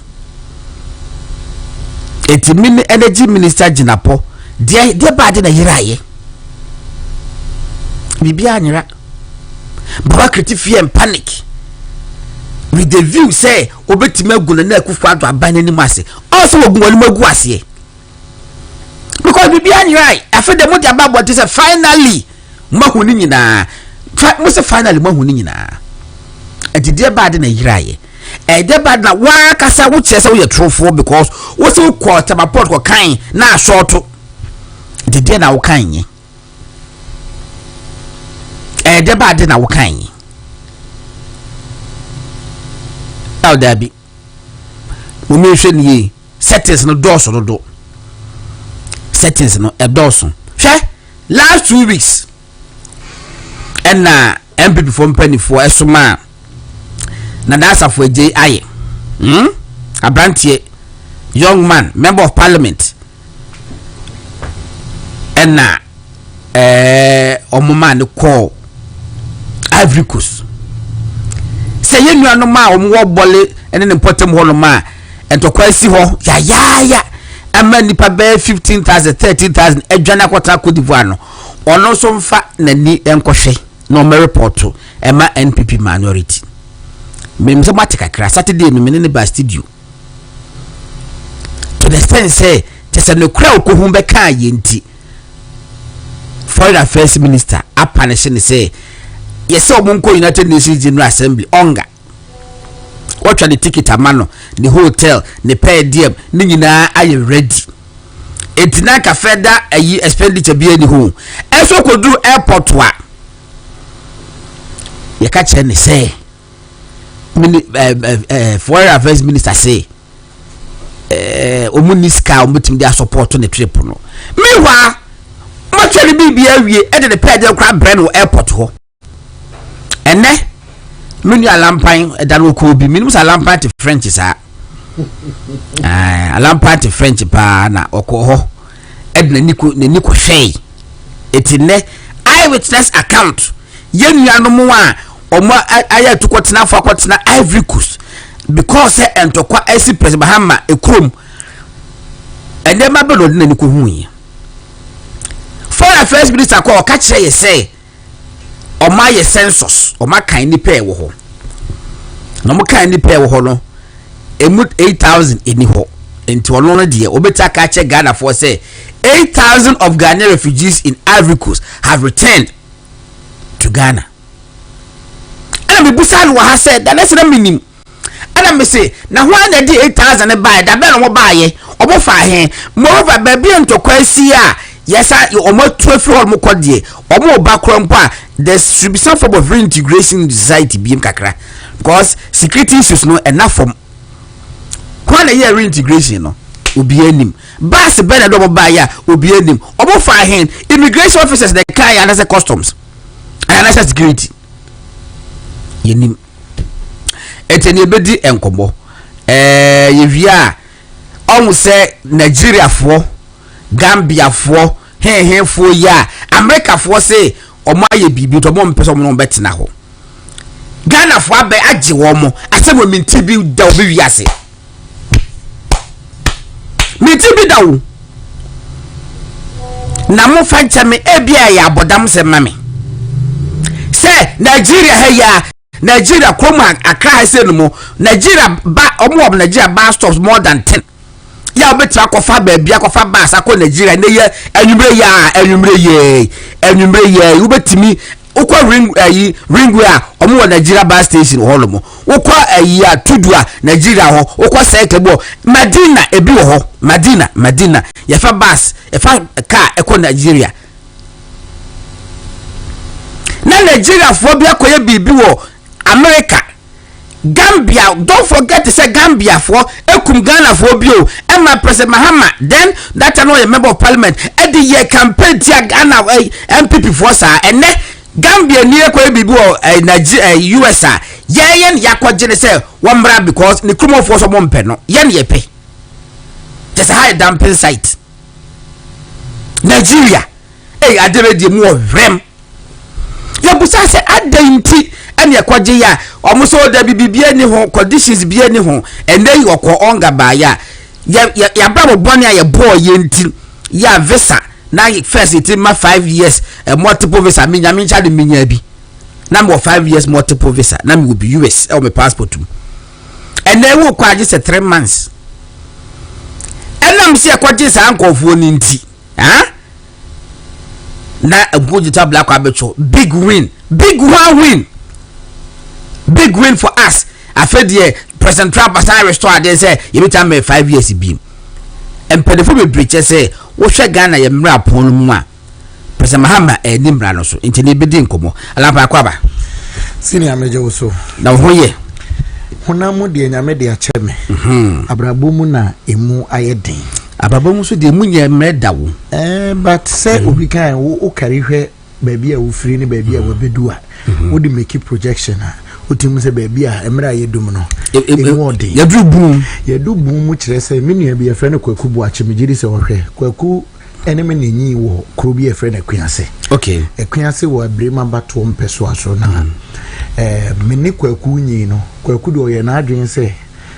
eti mini energy minister Jinapo de ba de na yiraye bibia nyira baba critique and panic with the view say obetime aguna na akufa ado abane ni mase also ogun wani magu ase because bibia nyira afedo mo de about bonte say finally mahuni nyina must finally mahuni nyina enti de ba de na yiraye de ba na wa kasa wo chese wo ye trofo because wo se ko tabaport ko kan na short de na wo kan yi de ba de na wo kan yi au dabi mo me hwe ni settings no doso do settings no e doso hwe last 2 weeks and MPP from penny for esoma na dasa for J aye abrantie young man member of parliament and omuma ne call Ivory Coast say you no ma omwo bole ene ne potem ho no ma entokwa si ho ya ama nipa be 15,000 13,000 edwana kwata Cote d'Ivoire no ono so mfa nani enkohwe no me report ema NPP minority mem so matika kra Saturday no me ne ba studio to the sense say just no crowd ko hu be kan yenti foreign affairs minister apanish ne say yes omonko United Nations General Assembly onga watch the ticket amano the hotel the per diem ni nyina are ready etina ka feda ayi expenditure bi ani ho eso kodu airport wa ye ka che ne say foreign affairs minister say omuniska omutim dia support ne trip no mewa mo twere bibia wie e de per diem kra brand wo airport ho ene menu alampan edano ko bi minimum alampan te French sa alampan te French pa na okoho edna niko hwei etine eyewitness account yenuano mo a omo aya tukotena fa kotena Ivory Coast because entokwa esi president Bahama ekrom ende mabelo de niko huye foreign affairs minister ko ka kire ye say oma ye census oma kan ni pe wo ho no mo kan ni pe wo ho no emu 8,000 eni ho enti ono no de obeta ka che Ghana for say 8,000 of Ghanaian refugees in Ivory Coast have returned to Ghana. And me busan wa ha said that let's not minim. And me say na who na di 8,000 buy da be no mo buy ye obo fa he moreover baby ntokwa si a yes I omo 12 all mo kodie omo ba krompa there should be some form of reintegration in society biem kakra because security issues no enough from kwana ye reintegration no obi anim bas be na do mo ba ya obi anim omo fa hen immigration officers the kai and as customs and national security yenim eteni ebedi enkobo ye via omu se Nigeria fo Gambia fo he fo ya America fo say omaye bibi to mo mpese mo no betina ho Ghana fo abe age wo mo asem minti bi da obi wiase minti bi da wo na mo fancha me ebia ya abodam se mame se Nigeria he ya Nigeria kroma akra se no mo Nigeria ba omo Nigeria ba stops more than 10 ya betra kofa ba bia kofa ba sa ko Nigeria ne ye enwumre ye ubetimi ukwa ring where omo Nigeria bus station ho mo ukwa a tudua Nigeria ho ukwa sekebo Madina ebi ho Madina ye fa bus e fa car eko Nigeria na Nigeria fo bia koye bibi wo America Gambia, don't forget to say Gambia for ekum Ghana for bio. Emma President Mahama, then that I know a member of parliament. Every year campaign tia Ghana MPP for sa and Gambia near ko bibi Nigeria USA. Yen yakwa jene say one bra because the criminal force of one pen no. Yen ye pay. Just a high dumping site. Nigeria. Hey, I did the more rem. ya busa se adanti ene ekwaje ya omuso da bibia ni ho conditions bia ni ho ende yi okọ onga ba ya brabo boni ya boy yenti ya visa na first it ma 5 years multiple visa me cha de minya bi na mo 5 years multiple visa na me will be US or my passport and then wo kwaje se 3 months enam se kwaje sa ankofo ni nti na agudita black abecho big win for us afedie President Trump aside restore dey say you be time 5 years bi empedefo be breach say wo hwe Ghana ye mra pon mu a President Mahama eni mra no so nti ne bedi nkomo alapa akwaba senior meje wo so na ho ye honamu de nyame de acheme abrabo mu na emu ayeden ababa mu so de mu nya meda wo but say obi kan wo kari hwe baby a wo free ni baby a wo bedu a wo de make projection a otimu se baby a emra yedum no yedu bum mu kire se menua bi efre ne kwaku bu achemegiri se wo hwe kwaku eneme nenyi wo kro bi efre ne kwiase okay ekwiase wo abrema bato mpeso aso na meni kwaku nyi no kwaku do ye na adwen se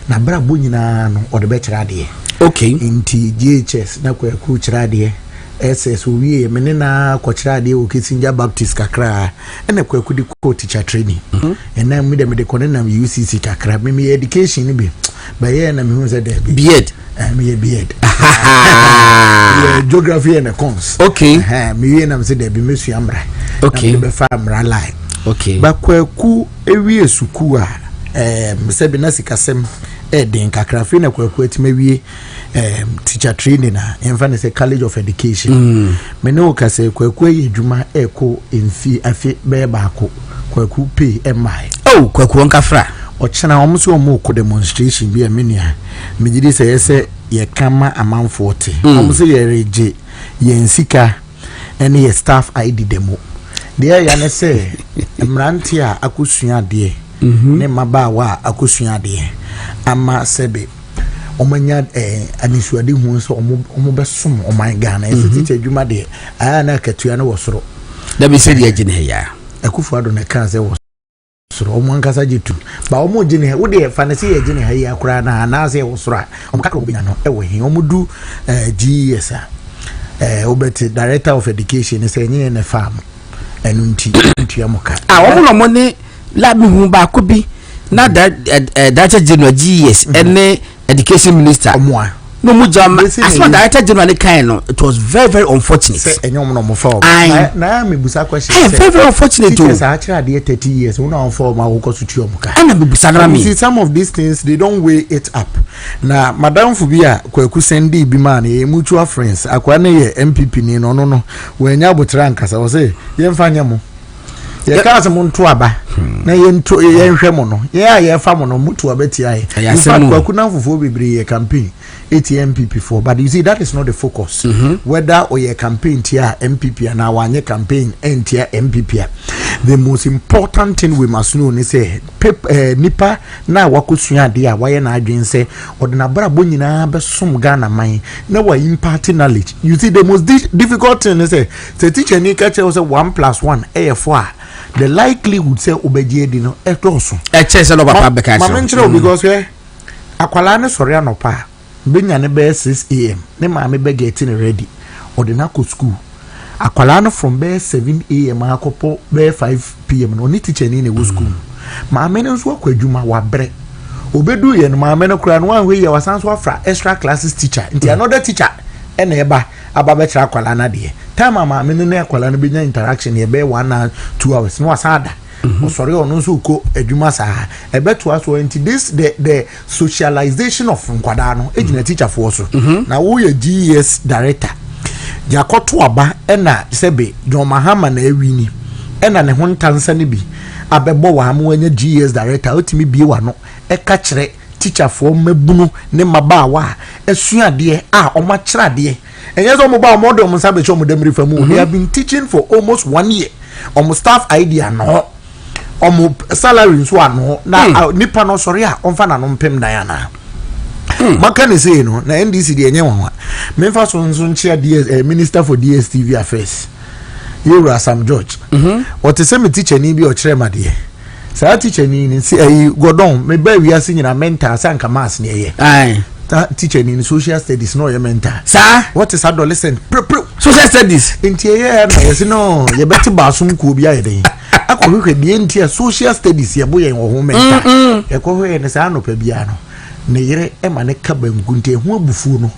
na bra bo nyina no o de be kire ade okay inti GHS na kwaku kire ade SS we mene na kwakira ade o Kisinja Baptist kakra ene kwaku di ko teacher training ena mi de konena UCC kakra me education ni bi ba ye na me hu se de beard me beard geography and cons okay me ye na me se de bi mesu amra okay be fa amra line okay ba kwaku ewie suku a me se bi na sikasem den kakra fi na kwaku atimawie teacher training na emfa say college of education me no ka say kwaku edwuma eko enfi afi be baako kwaku pay MI kwaku onkafra ochena omso omoko demonstration bi amenia megidi say yese ye kama amanfo te omso ye reje ye nsika ene ye staff ID demo de ya ne say mranti a akosua de ne mabaawa akosua de ama sebe omanya anisuade hu so omo besom oman Ghana esiti adwuma de aya na katua na wosoro da bi se de agine ya akufu ado na kan se wosoro omo ankasa jitu ba omo gine wo de fanasi ye gine ha ya kura na na se wosoro omo kakro bi na no ewo hin omo du GES obeti director of education se nyi ne farm enu nti ntua moka omo no mo ne labi hu ba ko bi na data general GES ene education minister no mu jam as for director general kind no it was very unfortunate say enyom no mo fall na me busa question very unfortunate to say actually dey 30 years we no fall ma wo koso tuo muka ana me busa na me see some of these things they don't weigh it up na madam Fubia kwaku sendi bi man e mutual friends akwa na ye MPP ni no we nya botra nkasa wo say ye mfanya mo ye ka se mo nto aba na ye nto ye nhwe mo no ye fa mo no mutu abeti aye in fact kwaku na fofo bebre ye campaign ATMPP for but you see that is not the focus whether or your campaign tia MPP and our campaign and tia MPP the most important thing we must know is say nipa na wakosua de a waye na adwen say odena brabo nyina be som Ghana man na wa impart knowledge you see the most difficult thing is say the teacher ni ka tell say 1 + 1 4 the likelihood say obeje di no etoso chese lo papa be ka so because akwala ne sori anopa benya ne be 6 am ne maame be getting ready odena ko school akwala no from be 7 am akopo be 5 pm no ni teacher ni ne wo school maame ne nso akwadwuma wa bre obedu ye no maame no kura no wan we ye wasan so afra extra classes teacher nti another teacher ene eba aba be kira akwala na de time maame ne akwala no benya interaction ye be 1 or 2 hours no wasada sorry ono nso ko adwuma saa ebeto aso enti this the socialization of nkwada no ejina teacher for so na wo ye GES director yakoto aba ena sebe John Mahama na ewini ena ne hontansa ne bi abebo wa am wanya GES director otimi bie wa no eka kire teacher for mabunu ne mabaawa esuade a oma kirade enye so mo ba mo do mo sabe cho mo demri famu they have been teaching for almost 1 year almost staff idea no omo salary so ano na nipa no sorry a onfa na no mpem dan ana maka ne say no na NDC de enye wanwa memfa so nso nchia DS minister for DSTV affairs Yura Sam George. What is a teacher ni bi o chere ma de. Sa teacher ni si Godon me ba wi ase nyina mentor sanka mass ne ye. Aye. Teacher ni social studies no your mentor. Sir, what is adolescent? Social studies. Inti ye na yes no ye beti basum ku bia ye den. Akọhwe de inti social studies ye boye wo ho mentor. Ye kohwe ne sa no pa bia no. Ne yere e ma ne ka bangunte ho abufu no.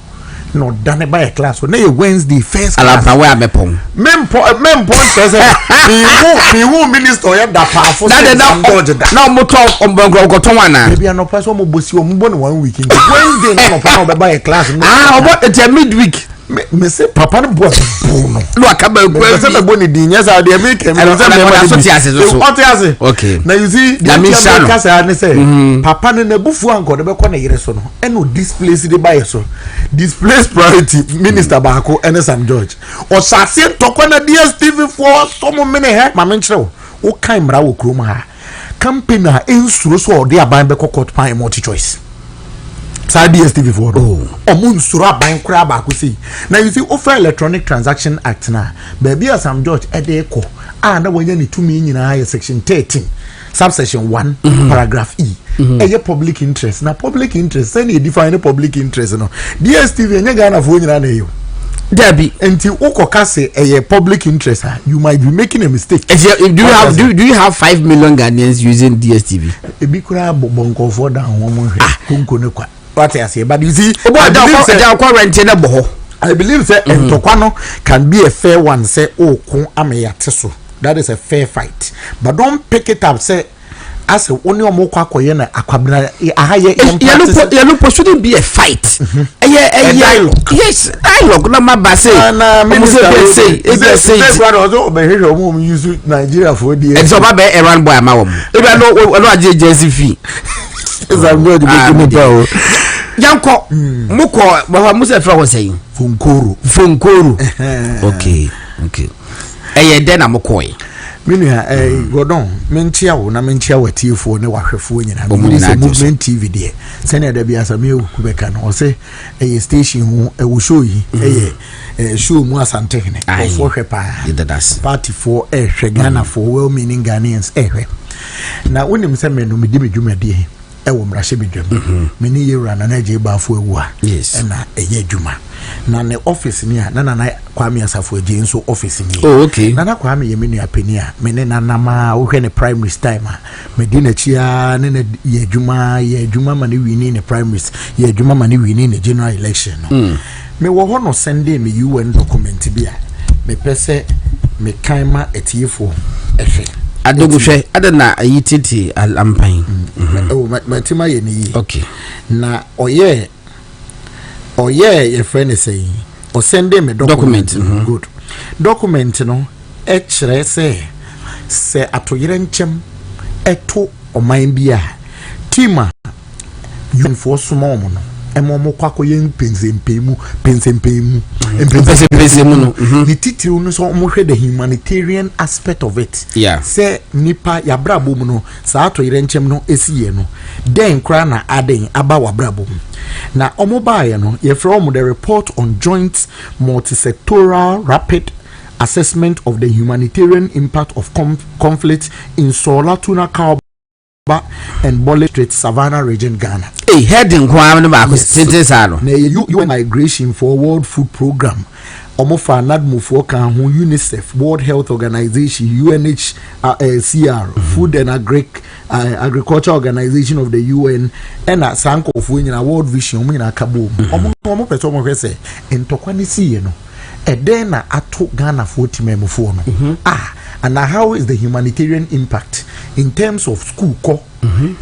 No done by a class. When you Wednesday first class. Ala where mepon. Mempo says the who minister ya da powerful. Now moto ombongo gotonwana. Maybe an person mo bosi o mbo 1 week. Wednesday no pa by a class. About the midweek. Me say papa no boy no. No akaba ku say me boni din yes I dey make me say okay. Now you see the class I say papa no na bufu anko de be ko na yere so no. E no displace the buy so. Displaced priority minister Bako and Sam George. Or Sassi Toko na DSTV for some minute ma menchre o kan mra wo krom ha. Campaign na ensuro so de aban be court pan multi choice. Sa DSTV for omun suro aban kra ba ko sei. Now you see offer electronic transaction act na baby Sam George e de ko na wanya ni tumi nyina section 13 subsection 1 paragraph E. A public interest. Now public interest, any define public interest no. DSTV and Ghana for nyina na yo. Debbie, until Okokase a public interest, you might be making a mistake. Do you have 5 million Ghanaians using DSTV? A big crab bonko for down one what I say, but you see, I believe that Tokwano can be a fair one. Say, oh, ameya teso. That is a fair fight, but don't pick it up. Say. As only a more quack na aquabra shouldn't be a fight. A dialogue. Yes, dialogue. No matter say use Nigeria for the it's about around boy amawom. If I know JCF. Is I'm going to be me power. Yanko Muko Baba Musa Fra was saying Funkuru. Okay. Then I'm okay. Minia Godon mentia wo na mentia watiefo ne wahwefo nyina movement TV de sene da bia same kubeka no say station hu wo show yi show mu asante ne ofo hwepa party for hwe Ghana for well meaning Ghanaians hwe na wonim se me no me di medwumade wo mrahye bedwam me ni yewra na na je baafo ewu a na adwuma na ne office ni a na Kwame Asafo Agye nso office ni okay na Kwame ye menu apani a me ne nanama wo hwe ne primary time a me di na chia ne na ye adwuma ma ne wini ne primaries ye adwuma ma ne wini ne general election no me wo ho no Sunday me UN document bi a me pese me kaima etiefo ehwe adogushe adana ayititi alampan matima ye ni okay na oye your friend is saying or send them a document. Good document no echere se atoyerenchem eto o man bia tima you for small no emomo kwako yen pensempemu no the title no so mo hwe the humanitarian aspect of it say nipa ya brabo mu no sa atoyerenchem no esiye no den kra na aden aba wa brabo mu na omobaye no ye from the report on joint multisectoral rapid assessment of the humanitarian impact of conflict in Sola-Tuna Kaba and Bole Strait Savannah region Ghana. Heading kwam no ba ko sentensano na UN migration for World Food Program omofa nadmufo kan ho UNICEF World Health Organization UNHCR Food and Agriculture Organization of the UN and sankofo nyina World Vision nyina kabo omo peto mo hwese entokwa ne siye no eden na ato Ghana for timemfo no and how is the humanitarian impact in terms of school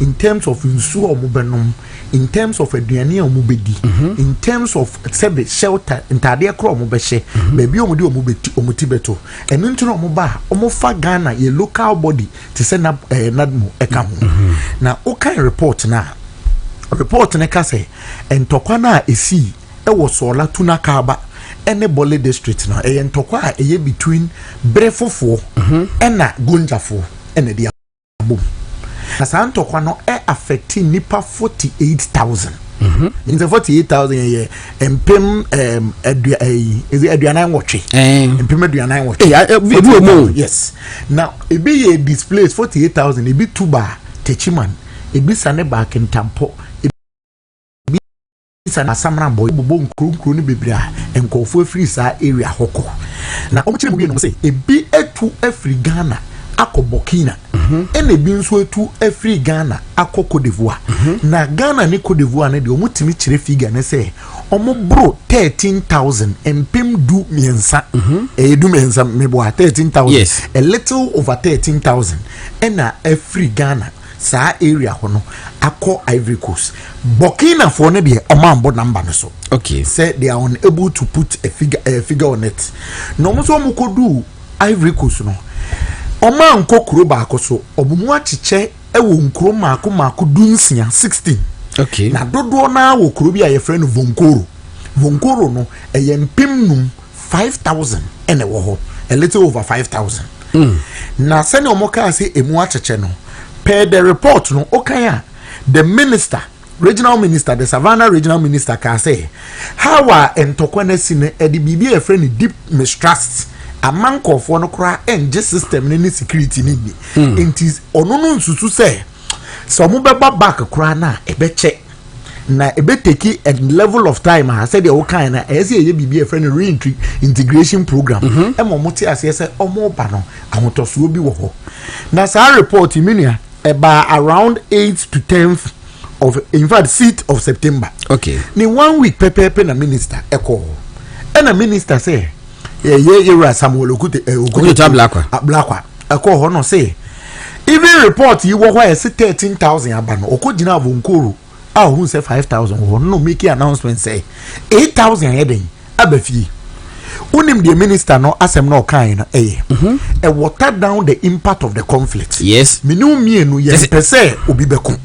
in terms of nsuo omobenom in terms of aduane omubedi in terms of sebe shelter ntade kro omobehye baby omudi omubeti omutibeto enu ntino omoba omofa Ghana ye local body to send up nadmu eka ho na okan report ne ka say entokwa na esi e wo Sola-Tuna Kaba ene Bole district na entokwa eye between Brefofo ena Gonjafo ene dia bom na santokwa no affecting nipa 48,000 in the 48,000 a year mpem is it aduanan watch mpem aduanan watch yes now e be displaced 48,000 e be tuba techiman e be sane back in tampo sana samra boy bobo nkru ni bebra enkofo free sa area hoko na omchire mu no say e bi etu afri Ghana akọ Burkina ene bi nso etu afri Ghana akọ Cote d'Ivoire na Ghana ni Cote d'Ivoire ne de omutimi chire figure ne say omo bro 13,000 empem du miensa du miensa mebo 13,000 yes. A little over 13,000 ena afri Ghana sa area hono akọ Ivory Coast Burkina for ne de omambo number no so okay say they are unable to put a figure on it no mo so mo kodu Ivory Coast no Oma nko kuro baako so obumu achiche ewo nkuro maako dunsia 16 okay na dodo na wo kuro bi a ye friend Vonkoro no eye mpemnum 5,000 ene wo ho a little over 5,000 na sene omoka say emu achiche no per the report no okaya the minister regional minister the Savannah regional minister ka say how are entokwana sine edi bibi e friend deep mistrust among of one cry and just system any security need it is onono nsusu say so mo beba back cry na ebe check na ebe take a level of time I said the okay na as ye bibi a friend reintegration program e mo moti ase say omo ba no ahotoso bi wo ho na sa report minia about around 8th to 10th of in fact 6th of September okay ni 1 week pepe na minister eko and a minister say yeah, Samuel Okuta Blakwa. I call her no say. Even report you were where 13,000 abano. Okojina Vonkoro. Ah, who say 5,000? No make announcement say 8,000 heading. Abefi. Unim the minister no asem no kind a water down the impact of the conflict. Yes. Minu me no yes per se obibeku.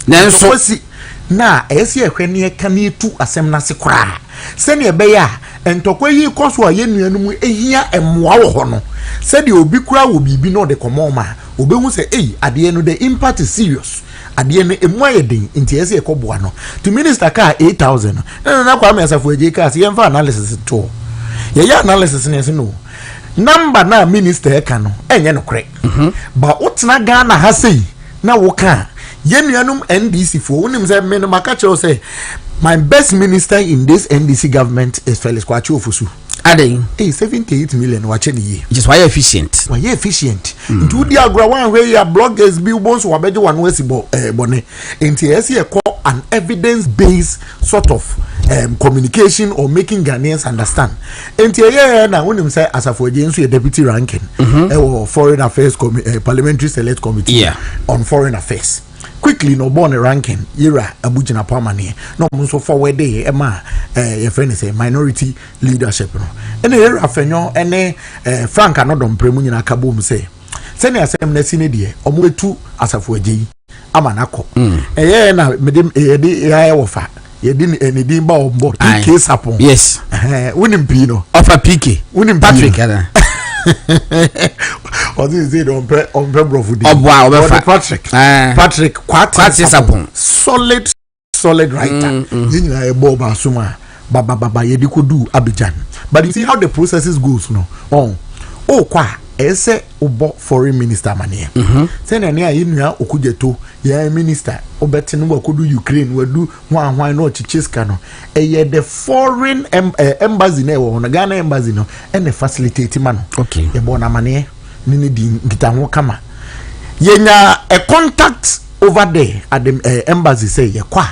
Na so si na esi ehwene kan tu asem na se kra. Sene ebeya entokwa yi koso a yenuanum ehia emmoa wo ho no said the obi kura wo bibi no de komoma obehu say ade no the impact is serious ade no emmoa yedin nti ese ekoboa no to minister ka 8,000 na kwa me asafo eje ka se yemfa analysis to ye analysis ne se no number na minister e ka no enye no kre ba utna Ghana ha sei na wo ka yenuanum NDC fo wonim say me no maka che say my best minister in this NDC government is Felix Kwachi Ofosu. Adding 78 million watching the year. Just why efficient? Why efficient? Into the agra one where your bloggers billboards or better one was bonnet. Into an evidence-based sort of communication or making Ghanaians understand. Into now when him say as a for James deputy ranking or foreign affairs parliamentary select committee on foreign affairs. Quickly no born a ranking era abujina pamani no so forward day ema your friend say minority leadership no ene era afenyo ene Frank anodom premu nyina kabom say sene asem na sine de omo etu asafo ajeyi amanako na medem de ya wofa ye din ene din ba ombo PK sapon yes wonim pi no ofa PK wonim Patrick ada what is it on brofudi Patrick Kwati sapon solid writer yina e bob asuma baba ye dikodu Abidjan but you see how the processes goes no kwa ese obo foreign minister mane say na ne ayinua okujeto ya minister obeti no wakodu Ukraine wadu hwan no chicheska no the foreign embassy na wo Ghana embassy no and facilitate man okay e bo na mane ni di ngita ho kama yenya a contact over there at the embassy say ye kwa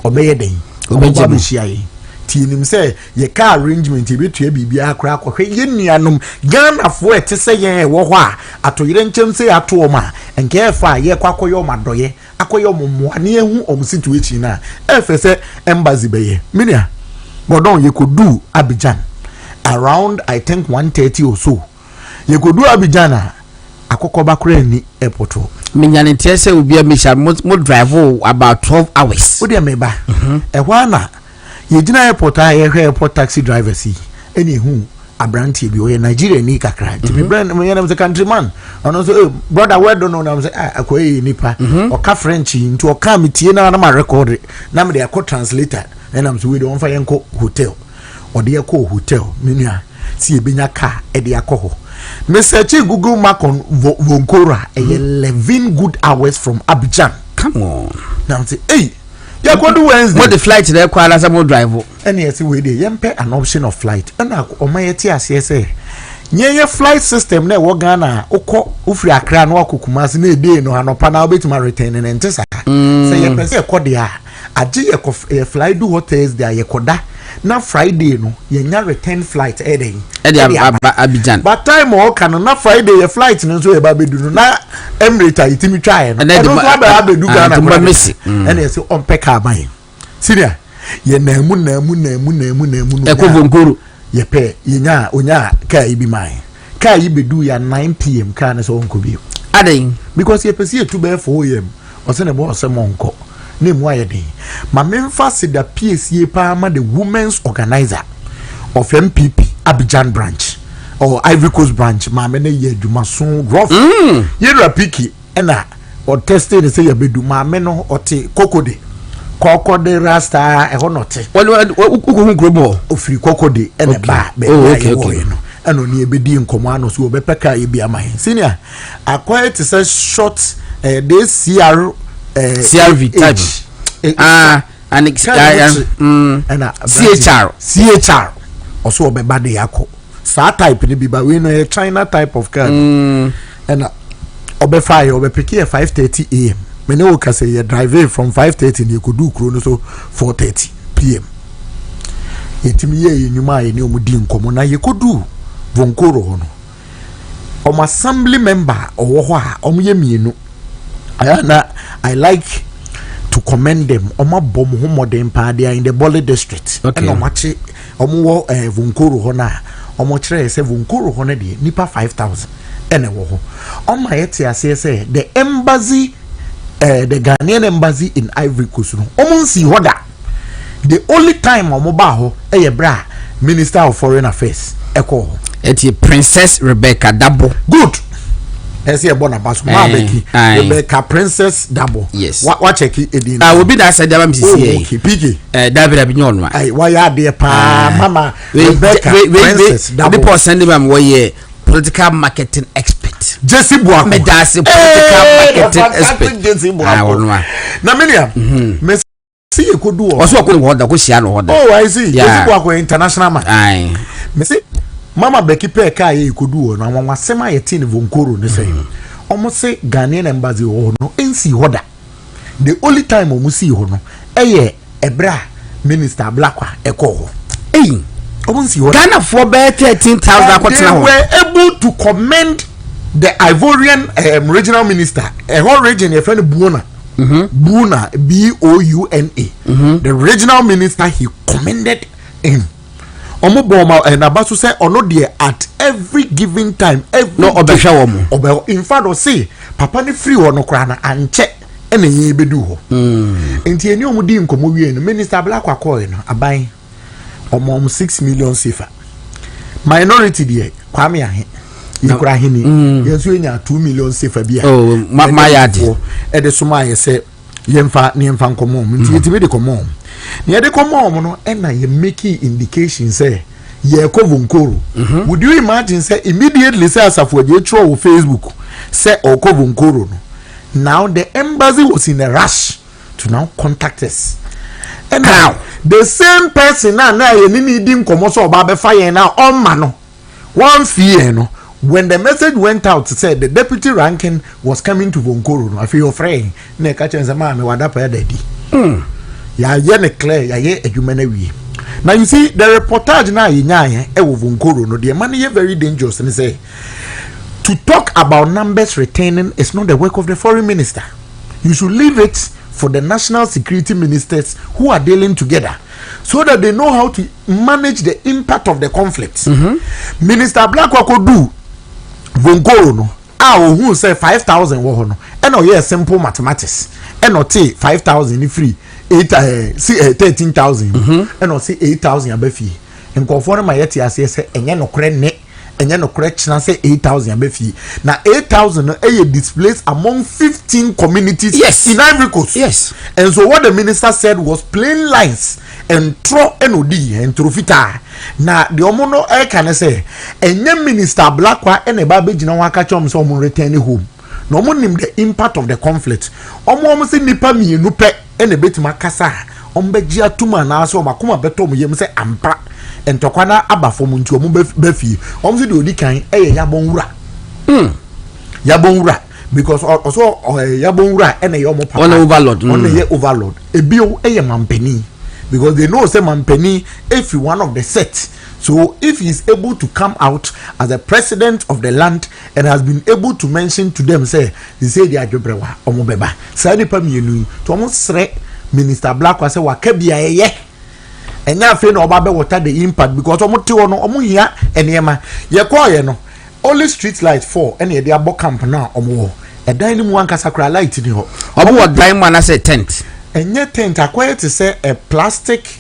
obeye den obeje shiai tinim say ye ka arrangement e betua bibia akra akohwe ye nuanom Ghana fo ete say ye wo ho a atoyire nchem say ato o ma nke fa ye kwakoyo madoye akoyo mommoa ne ehu om situation na efe say embassy beye minia godon ye kodu Abidjan around I think 1:30 or so ye kodu Abidjan akokoba kura ni airport minyane tiese obi a misha mo drive about 12 hours wo de meba ehwa na ye gina airport a ye hwe airport taxi driver si eni hu abrantie bi oye Nigeria ni kakra ti me brand me yana say countryman ono so brother we don't know na say akoye nipa o ka French nti o ka metie na ma record na me dey translator and am so we don fa yenko hotel o dey hotel menua si ebenya car e dey akọ me search Google map on Vonkora 11 good hours from Abidjan. Come on. Now say hey ya go do Wednesday. What the flight there kwala some drive. And yes we dey yempe an option of flight. And omayeti ase say nye flight system na wo Ghana ukọ ufri Accra na wakokumasi na dey no anopa na obetima return na ntesa. Say ye pese ekọ dey a age ye fly do hotels there ye koda na Friday no ye nya return flight eden Abidjan but time o kan na Friday ye flight no so ye ba bedu no na Emirates itimi try no e do so ba bedu Ghana na Messi and ye say on pack aban senior ye na mu Eko Vonkoro ye pe ye nya onya car ibi mai car yi bedu ya 9 pm car na so onko bi aden because ye pese ye 2 be 4 am o se ne bo se monko ne mu ayede ma memfa se da PSA pa ma the women's organizer of MPP Abidjan branch or Ivory Coast branch ma me ne ye adwuma so rough ye rapiki na o tested say ye bedu ma me no ote kokode rasta e ho note wo grobo ofiri kokode ene ba be okay no eno ni ebedi nkomo ano so obepeka ye bia man senior acquired to say short this CRV type and CHR also obeba de yako sa type ni bi ba we no China type of car and obefa ye obepeke 5:30 am me ne wo ka say ye drive from 5:30 ni ko du kro no so 4:30 pm yetimi ye nyuma ye ne omudi nkomo na ye ko du Vonkoro ho no om assembly member owo ho a om ye mienu I like to commend them. Oma bom ho modern pa they are in the Bole district. Okay. And omachi omo Vonkoro ho na omo kire say Vonkoro ho na de nipa 5,000 ene wo ho. Oma yeti ase say the embassy the Ghanaian embassy in Ivory Coast no. Omo nsi ho da. The only time omo ba ho bra Minister of Foreign Affairs eko ho. Eti Princess Rebecca Dabo. Good. Ese bona baso ma beki Rebecca Princess Dabo. Yes. Wa check edin. Will be that side am CCA. Okay, PK. David Abinyon wa. Ai wa ya de pa mama Rebecca Princess Dabo. The person dem we political marketing expert. Jesse Buako. Me da se political marketing expert. Jesse Buako. Na menia. Me see you could do. Also ko hoda ko sia no hoda. Oh, I see. Jesse Buako international man. Ai. Me see Mama Becky Peka ye kodu no wa sema ye tin Vonkoro ne say omo say Ghanaian embassy ho no ensi hoda the only time omo see ho no ebra minister Blakwa eko ho omo nsi hoda Ghana for be 13,000 kwotena ho. They were able to commend the Ivorian regional minister whole region your friend Buona Buna Bouna the regional minister he commended him. Omo boma na baso say ono de at every given time no obehwa wo mo in fact o say papa ne free wo no kra na anche ene ye bedu ho enti eni omo di nkomo wie no minister Blakwa call no aban omo 6 million sefa minority de kwame ahe ikura hini yeso enya 2 million sefa bia oh my yard e de soma ye say yemfa nkomo enti yetime de komo near the common no and I making indication say ye ko Vonkoro. Would you imagine say immediately say as for the throw Facebook say or ko Vonkoro no. Now the embassy was in a rush to now contact us. And now the same person now you need him come so about fire now on mano. One fear no. When the message went out, said the deputy ranking was coming to Vonkoro. No, I feel afraid. Ne catch and me wada pa daddy. Ya ye ne clear ya ye adwuma na wie. Now you see the reportage na ye nya e wo Vonkoro no the man ye very dangerous and say to talk about numbers retaining is not the work of the foreign minister. You should leave it for the national security ministers who are dealing together so that they know how to manage the impact of the conflict. Minister Blakwa could do Vonkoro no who say 5,000 wo no and no yeah simple mathematics and no take 5,000 free 13,000 and no say 8,000 abafi nkɔfoɔ no ma yɛte aseɛ sɛ ɛnyɛ nokorɛ ne ɛnyɛ nokorɛ kyena sɛ 8,000 abɛfie na 8,000 no ɛyɛ displaced among 15 communities in Ivory Coast. Yes. And so what the minister said was plain lines and tro enodi and trofita na the omo no can say enye minister Blakwa ene ba begina wa ka chom so omo return home no omo nim the impact of the conflict omo se nipa mienu pe ene betima kasa omo beji atuma na so makoma beto mo yem se ampa entokwa na aba fom nti omo befie omo se de odi kan eye yabonwura yabonwura because also yabonwura ene ye omo papa on overload on ye overload ebio eye mampeni because they know say mampeni if he one of the set. So if he is able to come out as the president of the land and has been able to mention to them say they are jobrewa omo beba say nipa mienu to omo sre minister Blakwa say wakabia ye enya afi na oba be water the impact because omo te no omo hia enema ye call ye no only street light 4 ene dey abo camp na omo edan ni mu ankasa kra light ni ho omo wo dan man say tent enye tent akwai to say a plastic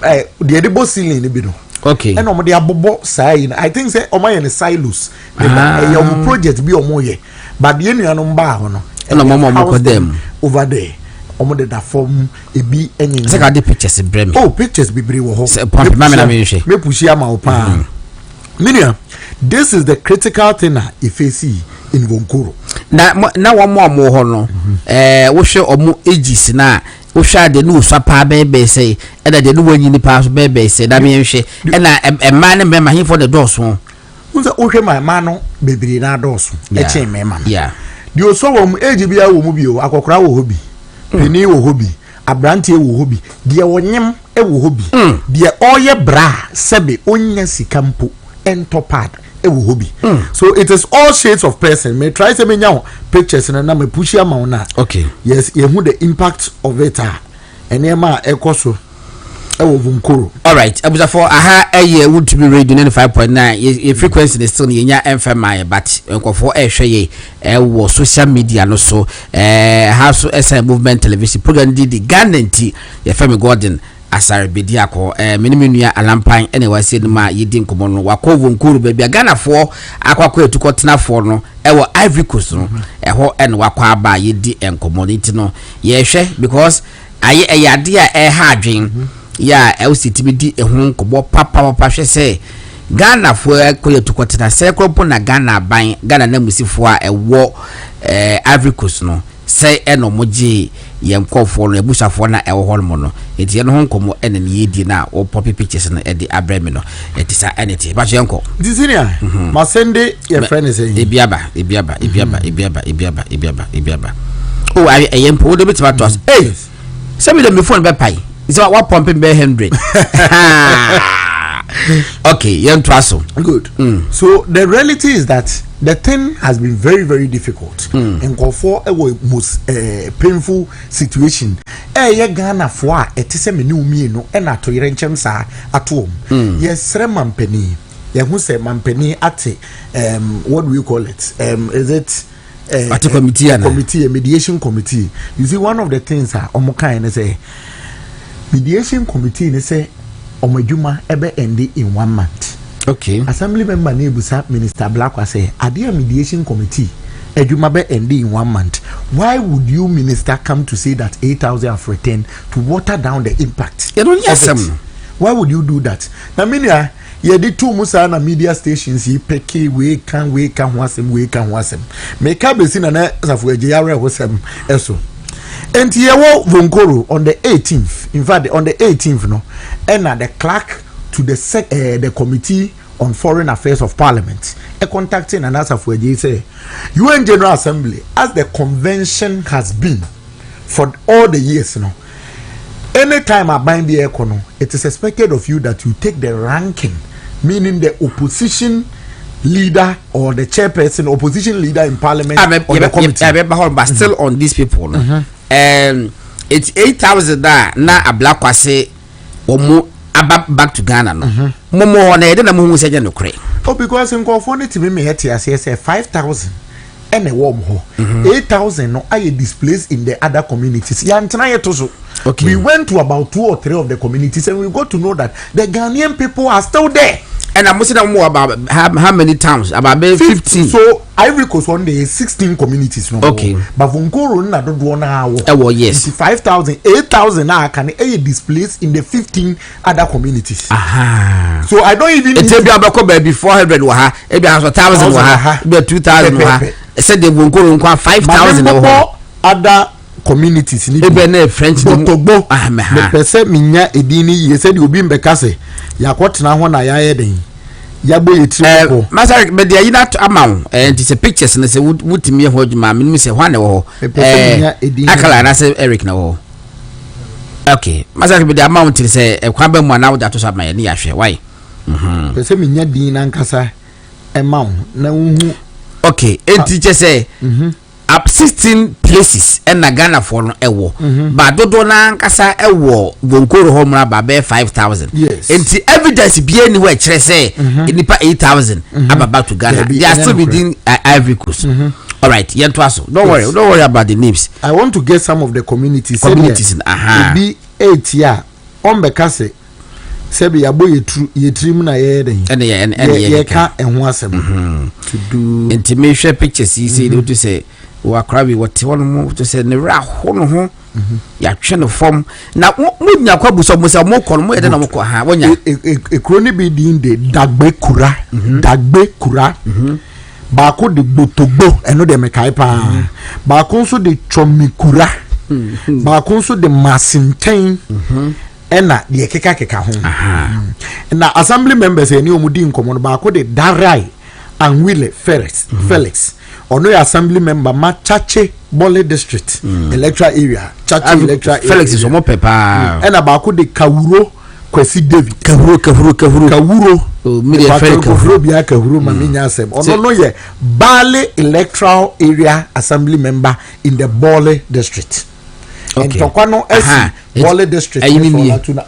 the edible ceiling ni bi no. Okay. And omo dey abobo say I think say omo ye ne silos omo project bi omo ye but the nuanom ba ho no and omo them over there omo dey da form ebi enyin say ka dey pictures brem oh pictures bibiri wo ho me pushi ama opa minia this is the critical thing if you see in Vonkoro na wo mo ho no wo hwe omo ages na wo hwa de no swapa bebe say e da de no wanyini pa so bebe say da me hwe e na emma ne me ma hin for the doors ho unza wo hwe ma no bebiri na doors e che me ma yeah de o so wo mu age bia wo mu bi o akokora wo hobi peni wo hobi abrante wo hobi de wonyem e wo hobi de oye bra sebe onya sikampo entopad ewu hobi so it is all shades of person may try to me pictures na me push am na okay yes you who the impact of it enema ekoso ewo Vonkoro. All right abuza for aha eye would to be radio 95.9 your frequency is still nya MFM but enkofo ehwe ye ewo social media no so house SI movement television program di Ghana nti ye Femi Gordon Asare-Bediako menimia alampan ene wase ma yedi nkomo no wakọ Vonkoro bebia Ghana fo akwakọ etukọtena fo no ewo Ivory Coast no eho ene wakọ aba yedi nkomo nti no ye hwe because aye eyade a ha adwen ya elsitimi di ehun nkobo papa hwe se Ghana fo akọ etukọtena se kropo na Ghana ban Ghana na musifo a ewo Ivory Coast no say eno moji ye nkofo no ebusafo na ewo holmo no enti eno honkomo ene ne yedi na o popi pictures no e di abremi no etisa eneti ba yenko disinia ma sende your friend is saying ebiaba oh I yempo de betima to us hey send me the phone be pai is what pumping be 100 okay yen traso good so the reality is that the thing has been very, very difficult. And go for a most painful situation. Ye Ghana for it is a menu me no and at your sa at home. Yes, Mampeni. Ye who say Mampeni at what do you call it? Is it at a committee, a mediation committee? You see, one of the things are Omoka say mediation committee they say Omajuma ebe endi in 1 month. Okay. Assembly member Nebusa Minister Blakwa say, "Adia mediation committee, Edumabe ending in 1 month. Why would you, minister, come to say that 8,000 have returned to water down the impact? Why would you do that? Now, Minia, ye did 2 musa na media stations. Ye peke we can wasem. Make up a sin and as we jare wasem eso. And ye wo Vonkoro on the 18th. In fact, on the 18th, no, and the clerk to the committee on foreign affairs of parliament contacting and answer for say UN General Assembly as the convention has been for all the years now anytime I bind the econo it is expected of you that you take the ranking meaning the opposition leader or the chairperson opposition leader in parliament or the committee but still on these people it's 8,000 na Blakwa say omo back to Ghana no momo na yede na mo hu se je no kure oh because in confond it me hete ase say 5,000 and a warm ho 8,000 no I displaced in the other communities. Okay. We went to about 2 or 3 of the communities and we got to know that the Ghanaian people are still there. And I'm saying more about how many towns? About 15. So Ivory Coast one day 16 communities. No okay. More. But Vunkoro na don't want yes. 5,000, 8,000 now can displaced in the 15 other communities. Aha. So I don't even. It be about maybe 400 waha, maybe 1,000 waha, maybe 2,000 waha. I said the Vunkoro 5,000 other communities ni be French Togbo me pese minya edini ye said you be mbekase yakotena ho na ya den yabo yetiri ko Master be dey na amount and it's a pictures na say wutimi ho djuma me say hwan na wo akala na say Eric na wo okay Master be dey amount say kwa ba mu na wo da to so ma ni ahwe why pese minya din na nkasa amount na hu okay enti say up 16 places and na Ghana for no ewo but dodo na nkasa ewo Vonkoro home na ba 5,000 yes enti evidence be anywhere kire say nipa 8,000 about to Ghana they are still within Ivory Coast all right yento aso don't worry about the names. I want to get some of the communities be 8 year on bekase sebi yabo yetrim na ye den ye ka enho asem to do intimation pictures you see to say wa krabi what one to say ne ra hono ho ya twe no form na munya kwa buso mo se mo kono mo ye de na mo ko ha wonya kroni bi din de dagbe kura ba ko de gbotogbo eno de mekai pa ba ko so de chomikura ba ko so de masinten ena de keka ho na assembly members eni omudi nkomo no ba ko de darai and Wille Felix ono assembly member Machache Bole district electoral area Chache electoral Felix is omo pepa ena ba ko de Kawuro Kwesi David Kawuro media Felix Kawuro bia Kawuro maminya asem ono no ye Bale electoral area assembly member in the Bole district. And Tokwano Bole district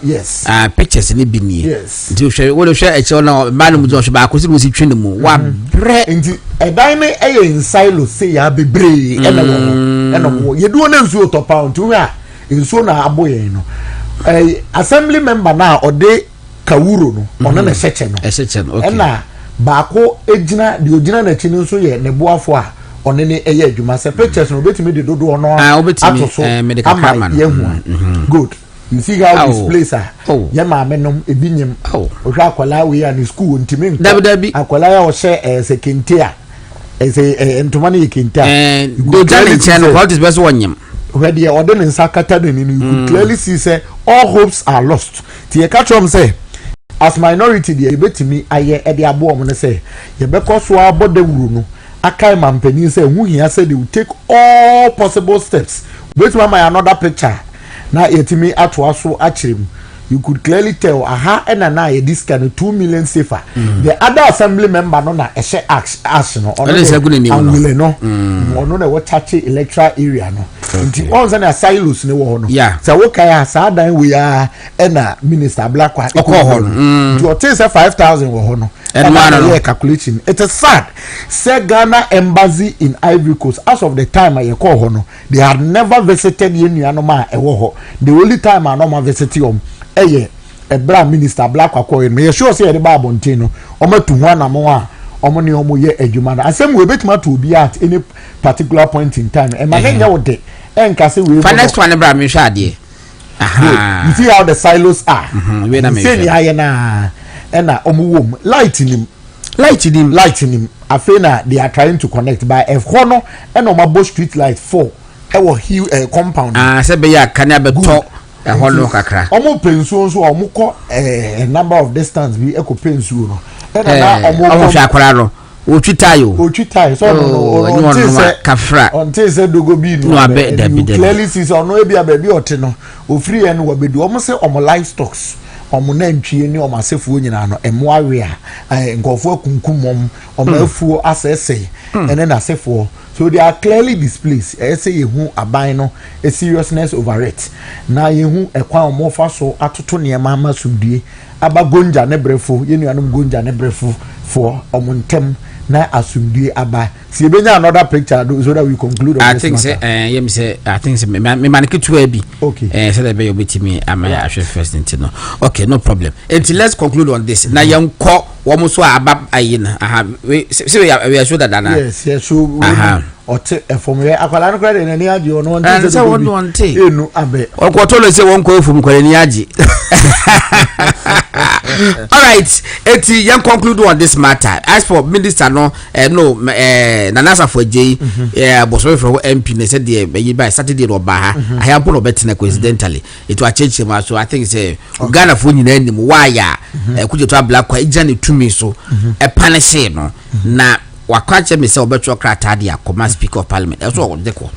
yes pictures ni bini yes nti hwe wo hwe e che na man mu zo hwe ba akosi wo si twene mu wa bre nti edan ne eye in silo say ya bebre ena wo yeduo na nsuo topa nti a nsuo na aboye no assembly member na ode Kawuro no ono na seche no okay ena ba ko ejina de ojina na chi nso ye ne boafo a one ne eye adwuma se pictures no betimi de dodo ono atoso ama yehu good you see how this place ya ma menom ebinyem ohwa akwala we ya ni school ntimi dabi akwala ya o she sekentia entoma ne kentia do jani channel what is best wonyem where the order in sakata den you could clearly see say all hopes are lost tie catch am say as minority the betimi aye e de abo mo ne say ye be koso abode wuru no akai mampani say hu hia say they will take all possible steps wait my another picture na yetimi atwaso achirem you could clearly tell aha na this kind of 2 million safer the other assembly member no na ehye ash no ono anwile no ono na wo chache electoral area no nti onza na silos ne wo no say wo kai asa dan we ya na minister Blakwa ho no you take 5,000 wo no and man calculation it is sad say Ghana embassy in Ivory Coast as of the time I call ho no they had never visited yenuanoma ewo ho the only time I no visit ebra minister Blakwa ko me sure say the bible ntino omatu ho na mo a omo ne omo ye adwuma na asem we betima to be at any particular point in time e ma nya wo de enka say we for next one bra me hwa de you see how the silos are we na me say ya na na omo wom lightning afena they are trying to connect by a hono and omo street light 4 e wo compound say be ya kan abeto a hollow kakra omo pensuo so omo ko a number of distance bi eko pensuo no na omo hwa akwara no otwitayo so no kafra onte se dogo bi no clearly see ono e bia ba bi ote no ofiri en wa bedu omo se omo livestock omo na ntwie ni omo asefuo nyina no emo awe a nkofo akunkumom omo afuo asese ene na asefuo so they are clearly displaced say yehu aban no a seriousness over it na yehu ekwan omo fa so atoto ne ma masudie aba gonja ne brefo yenuanum gonja ne brefo for omuntem na asumdue aba. See benya another picture so that we conclude on I this think matter. I think me manike to be. Okay. So that be obetimi am I first into no. Okay, no problem. Until let's conclude on this. Na yam ko wo mo so aba ayina. We are sure that na. Yes, so ote from where akwala no credit na ni agi ono won say say won wonte. Enu abe. Okwoto say won ko efum kwale ni agi. All right, eti yan conclude on this matter. As for minister no nanasa for J boso from MP ne said the by Saturday no ba ha I have no better coincidentally it will change him. So I think say Ghana for nyina anim why ya kuje to black kwa ijani tumi so e panese no na wakwache me say obetro krata dia akoma speaker of parliament eso wo de ko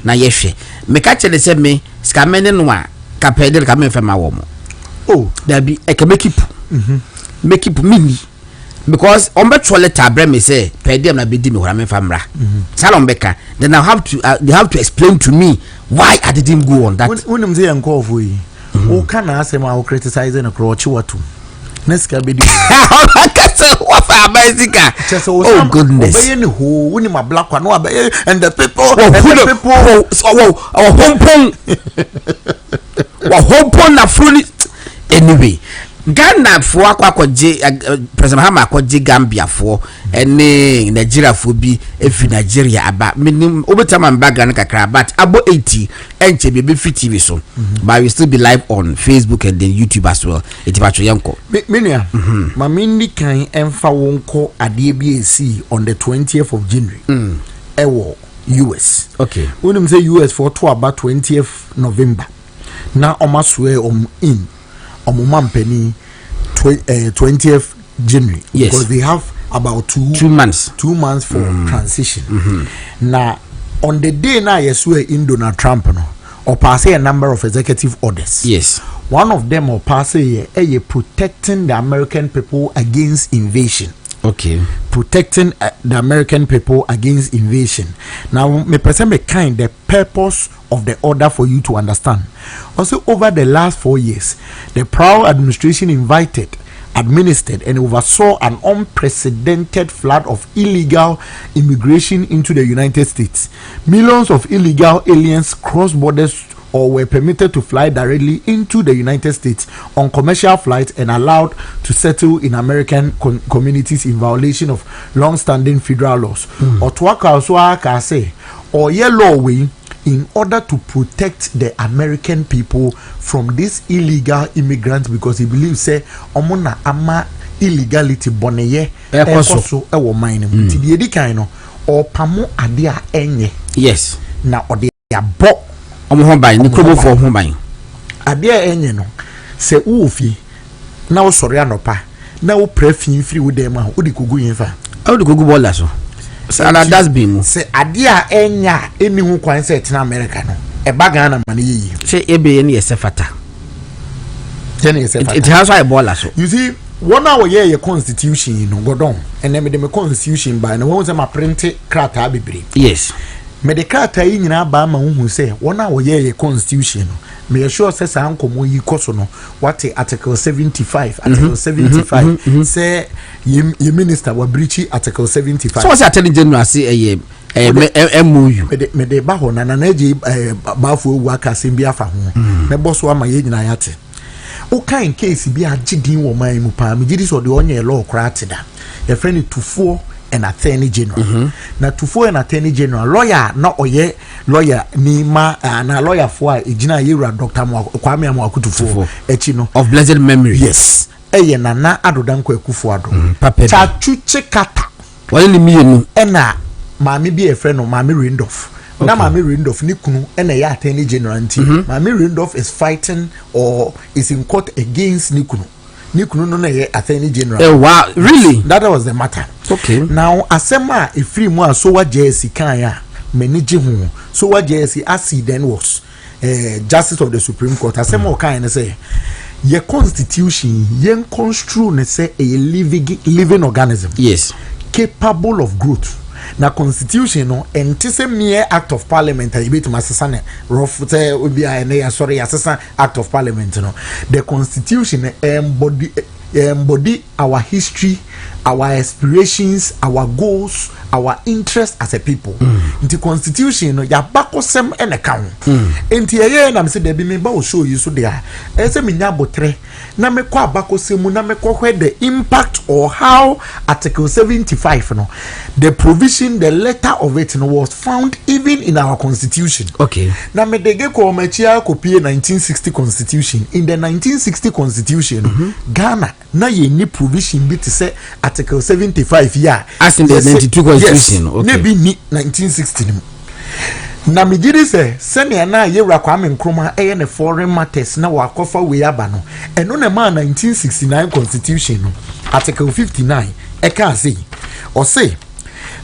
na yehwe me ka che say me skamene no a kapede ka me fema wo mo there be I can make it mini because on betro letter bre me say pede na be di me hora me famra salon beka then I have to they have to explain to me why I didn't go on that when say enko for yi o kana asem a o criticizing a crochi watu neska be di what for America oh goodness obey ni ho woni ma black one and the people our hompon na fruni anyway Ghana for akwaje President Mahama akwaje Gambia for ene Nigeria for bi efi Nigeria aba minim obetama background kakra but abo 80 enche be fit TV so but we still be live on Facebook and then YouTube as well etibacho yanko minia ma mindi kan emfa wonko ade bi esi on the 20th of January ewo US okay unim say US for to about 20th November na omaswe in Omumampeni 20th January yes. Because they have about 2 months for transition. Now on the day now yes we in Donald Trump no or pass a number of executive orders. Yes. One of them or pass a protecting the American people against invasion. Okay. Protecting the American people against invasion. Now, me present me kind the purpose of the order for you to understand. Also, over the last 4 years, the Proud administration administered and oversaw an unprecedented flood of illegal immigration into the United States. Millions of illegal aliens crossed borders or were permitted to fly directly into the United States on commercial flights and allowed to settle in American communities in violation of long-standing federal laws. Or yellow way in order to protect the American people from these illegal immigrants because he believes say omona ama illegality boneye ekoso ewo mine ti die di kan no or pamo ade a enye yes na ode abo omo ban ni krobo for ho ban ade a enye no se ufi na wo sori anopa na wo prefin free wo dem a wo di kogu yin fa wo di kogu bola so sala das bimu se ade a enya eni hu kwan se tena America no e baga na mane yi se ebe ni esefata it has a bola so you see one hour your constitution no go down and then me constitution by no one say ma print krata bebre yes me de krata yi nyina ba ma hu say one hour your constitution no me sure say sa ankomo yi koso no what article 75 article 75 say ye minister wa breach article 75 so what's attorney general say MOU me de ba ho na ji ba fu owu aka se bi afa ho me boss wa ma ye nyina yate o kan case bi agidin wo man mu pa me gidi so de onye law krat da your friend Tufo and attorney general na Tufo and attorney general lawyer na oye lawyer ni ma na lawyer for ejina yewura Dr. Kwame Amoakutufo echi no of blessed memory yes eye na adodanko akufo ado cha chuche kata wale ni mienu ena maami bi e friend no maami Randolph na maami Randolph ni kunu ena ya attorney general nti maami Randolph is fighting or is in court against Nikunu no na ye attorney general. Wow, really? That was the matter. Okay. Now asema ifri mu a so wa JSC kan ya manage hu so wa JSC as he then was justice of the Supreme Court asema o kan say ye constitution yen construe ne say a living organism. Yes. Capable of growth. Na constitution no entise mere act of parliament a bit masasane rough obi a na sorry assassin act of parliament no the constitution embody embody our history, our aspirations, our goals, our interests as a people. Into constitution no ya bakosem ene kan. Enti eye na me say there be me ba o show you so there. Ese me nya botre na me kwa bakosem na me kwa where the impact or how article 75 no the provision, the letter of it no was found even in our constitution. Okay. Na me dege ko machia copy 1960 constitution. In the 1960 constitution, Ghana na ye ni provision bi to say article 75 yeah. As in the 92 constitution. Yes, okay. Maybe ni 1960 na me gidi say senior na ye Kwame Nkrumah ne foreign matters na wakofa we aba no eno na ma 1969 constitution no article 59 e can say or say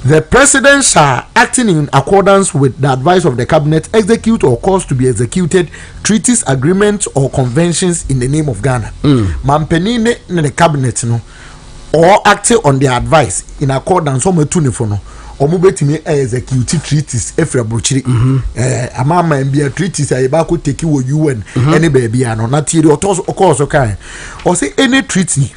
the president shall, acting in accordance with the advice of the cabinet, execute or cause to be executed treaties, agreements, or conventions in the name of Ghana. Mampenine in the cabinet no, or acting on their advice in accordance with the omubetimi execute treaties efra brochiri amama mbia treaties ayeba ko take wo UN any baby ano na tiere otos okoso kan or say any treaty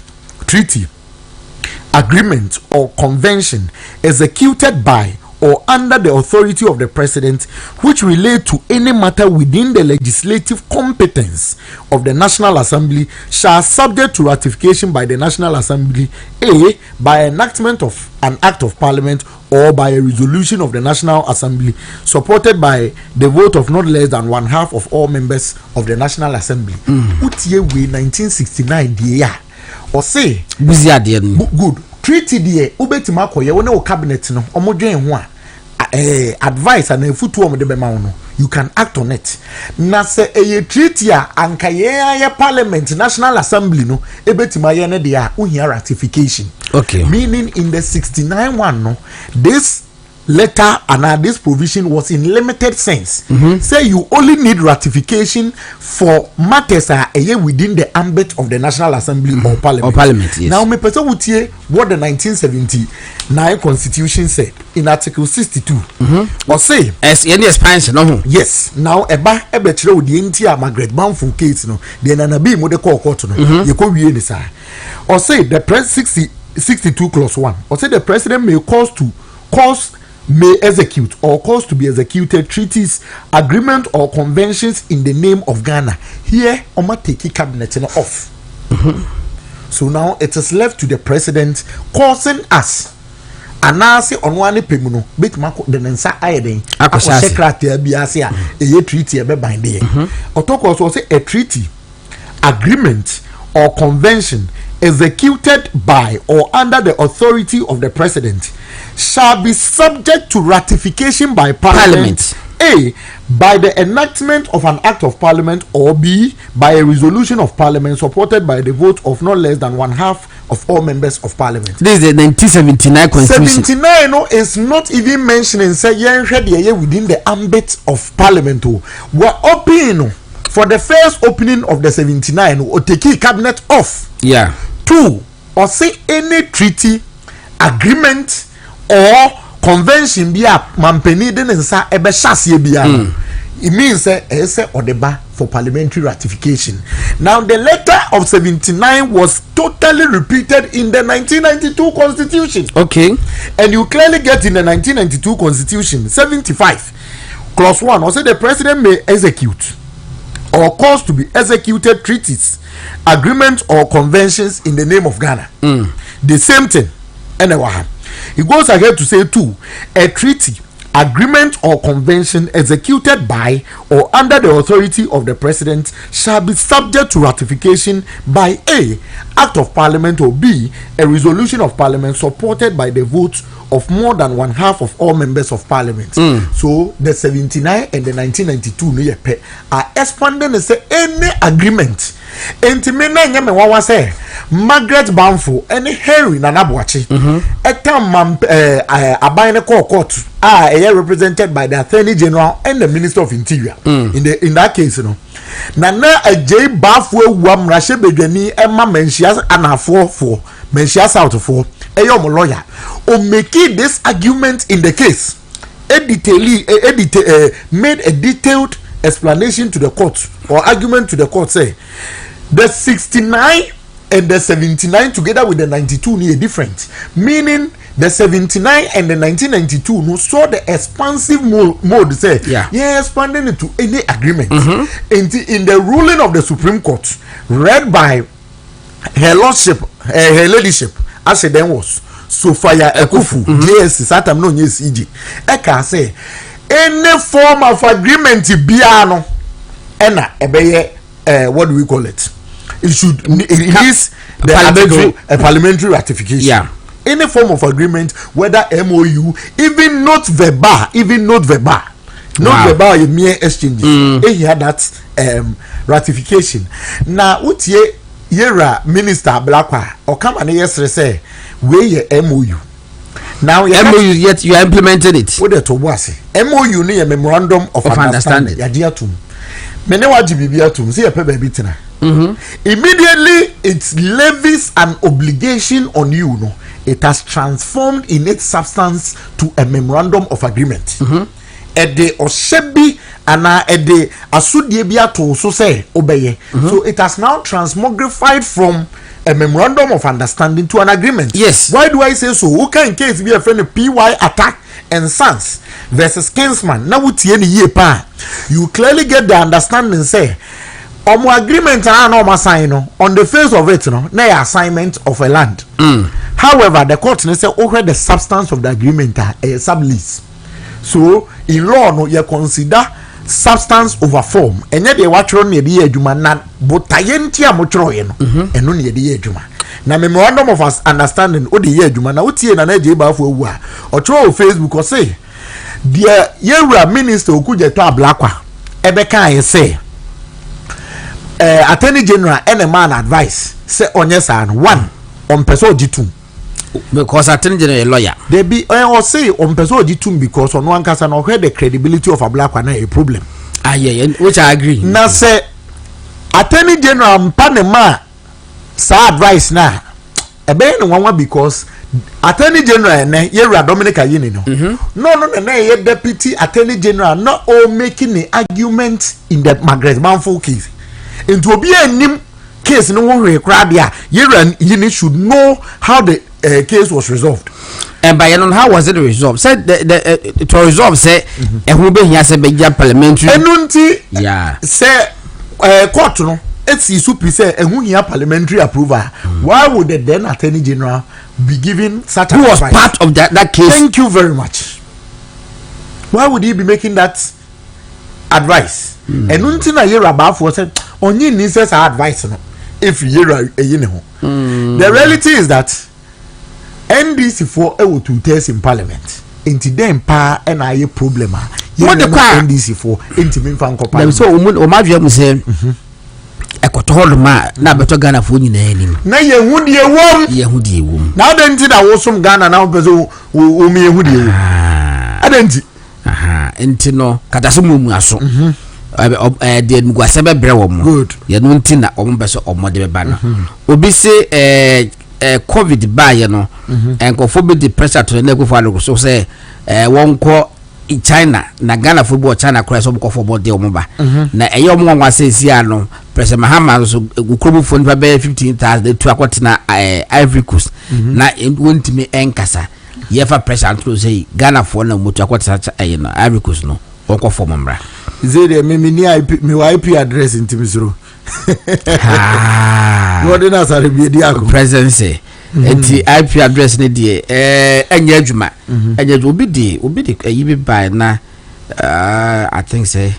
agreement or convention executed by or under the authority of the president which relate to any matter within the legislative competence of the National Assembly shall subject to ratification by the National Assembly by enactment of an act of parliament or by a resolution of the National Assembly supported by the vote of not less than 1/2 of all members of the National Assembly. Utie we 1969 dia or say good treaty die obetima koye wona o cabinet no omodwen ho advice and futu omode be ma no you can act on it na se eye treaty a anka ye parliament National Assembly no ebetima ye ne dia ohia ratification. Okay, meaning in the 69 one no this letter and this provision was in limited sense. Say you only need ratification for matters are within the ambit of the National Assembly or Parliament. Yes. Now me person would hear what the 1979 Constitution said in Article 62. Or say as any expansion no. Yes. Now eba chere wo the entire Margaret Bamford case no the nanabi mo de court no ye ko wie ni sa. Or say the 62 clause 1. Or say the president may may execute or cause to be executed treaties, agreement or conventions in the name of Ghana. Here, Oma take cabinet off. So now it is left to the president causing us. Anase onwane pemuno bit mako the nensa ayeden akwa secretary biase a eye treaty e be binde. Otoko so say a treaty, agreement or convention executed by or under the authority of the president shall be subject to ratification by Parliament. A, by the enactment of an act of Parliament, or B, by a resolution of Parliament supported by the vote of not less than 1/2 of all members of Parliament. This is the 1979 Constitution. 79 no, is not even mentioning say within the ambit of Parliament. We're open for the first opening of the 79 or take cabinet off. Yeah. 2, or say any treaty, agreement or convention be a mampeni den nsa ebe shasie bia. It means say odeba for parliamentary ratification. Now the letter of 79 was totally repeated in the 1992 Constitution. Okay. And you clearly get in the 1992 Constitution 75 clause 1 or say the president may execute or cause to be executed treaties, agreements or conventions in the name of Ghana. The same thing. Anyway, it goes ahead to say 2, a treaty, agreement or convention executed by or under the authority of the president shall be subject to ratification by A, act of parliament, or B, a resolution of parliament supported by the votes of more than 1/2 of all members of parliament. So the 79 and the 1992 no yepe are expanding and say any agreement entimena nyame wawa say Margaret Bamford any Henry Nanabuachi etam aban ne court represented by the Attorney General and the Minister of Interior. In that case no nana ajay bafo ewam Asare-Bediako emma menshia anafo for menshia south for eyom lawyer o make this argument in the case made a detailed explanation to the court or argument to the court say the 69 and the 79 together with the 92 near different, meaning the 79 and the 1992 no saw the expansive mode say expanding into any agreement. In the ruling of the Supreme Court read by her lordship, her ladyship, as she then was Sophia Ekufu, JS Satam no yes EG. Eka say any form of agreement biano ena ebeye what do we call it? It should release the parliamentary ratification. Yeah. Any form of agreement, whether MOU, even not verbal, not verbal, you mere exchange. He had that ratification. Now, what yera Minister Blakwa or come and yesterday say we MOU. Now MOU yet you are implementing it. What the Tobwasi MOU ni a memorandum of understanding. Yajiatum. Menewa jibibiatum. See a pebe bitina. Immediately it levies an obligation on you. No, it has transformed in its substance to a memorandum of agreement. Ede oshebi ana ede asudie biato so say obeye. So it has now transmogrified from a memorandum of understanding to an agreement. Yes. Why do I say so? Okay, in case be a friend of PY Attack and Sons versus Kinsman. Now what ye pa? You clearly get the understanding say omo agreement no sign on the face of it na assignment of a land. However, the court say over the substance of the agreement a sublease. So in law no you consider substance over form. Enye de watro na de adwuma na botayenti amotro ye no eno na de adwuma. Na memorandum of understanding o de adwuma na wotie na je ba afo ewu a otro Facebook o say the yewra minister okujeto ablakwa ebeka ye say Attorney General and a man advice say on yes and one on person G2 because Attorney General a lawyer they be or say on person G2 because on one case no the credibility of a black one a problem. Yeah, which I agree. Now say Attorney General Panama sa advice na e be no one because Attorney General na yera Dominica Yini no ye deputy Attorney General not all making the argument in the Margaret Banfo case. Into be a nim case no one require you should know how the case was resolved. And by how was it resolved? Said it was resolved say and who be here say be parliamentary enunti yeah say court no it's super say and who here parliamentary approval. Why would the then Attorney General be given such who was advice? part of that case? Thank you very much. Why would he be making that advice? And until na year about for said only needs advice no if year the reality is that NDC for to test in parliament into them pa and I problem what the NDC for into me fan parliament so o ma via mu say ekoto ma na beto Ghana for nyina anim na ye hudie wom na adenti da wo som Ghana na obezo o me hudie adenti enti no kataso mu aso de mugwase be bre wom good ye no nti na omo be so omo de be ba no obi se COVID ba ye no enkofo be the pressure to na ekofo alo so say wonko China na Ghana football China cross omo kofo bo de omo ba na eye omo nwa se si ano President Mahama so ukrobu fo nfa be 15,000 de tu akotena Ivory Coast na wontimi enkasa ye fa pressure to say Ghana for na mutu akotena na Ivory Coast no wonko fo momra zede me IP address intimi zero what in Asare-Bediako presidency enti IP address ne die enya adwuma enya obi di yibi by na I think say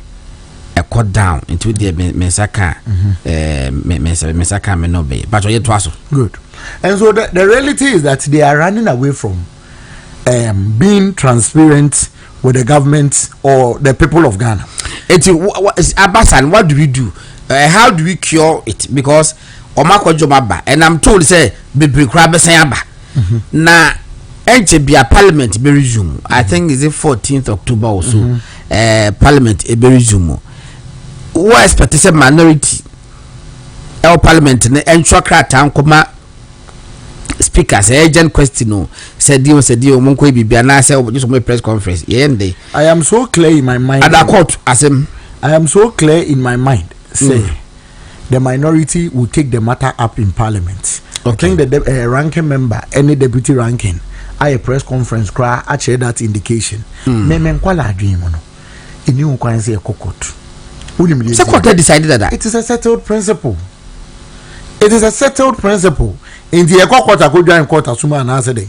a cut down into the mensaka mensaka me no be but you to aso good. And so the reality is that they are running away from being transparent with the government or the people of Ghana. Abasan, what do we do? How do we cure it? Because Omako Jomaba, and I'm told say be Sayaba. Na NCBA Parliament be resume. I think is the 14th October or so. Parliament be resume. What expect is a minority? Our Parliament and Chakra town comma speakers agent question no said you monko bibia na say just my press conference yende. I am so clear in my mind at court as him I am so clear in my mind say the minority will take the matter up in parliament. I think the ranking member, any deputy ranking, I press conference cry, I share that indication. Men kwala dream no. Ini ukwanze kokot. So court decided that it is a settled principle. It is a settled principle. In the court could join court asuma and answer day.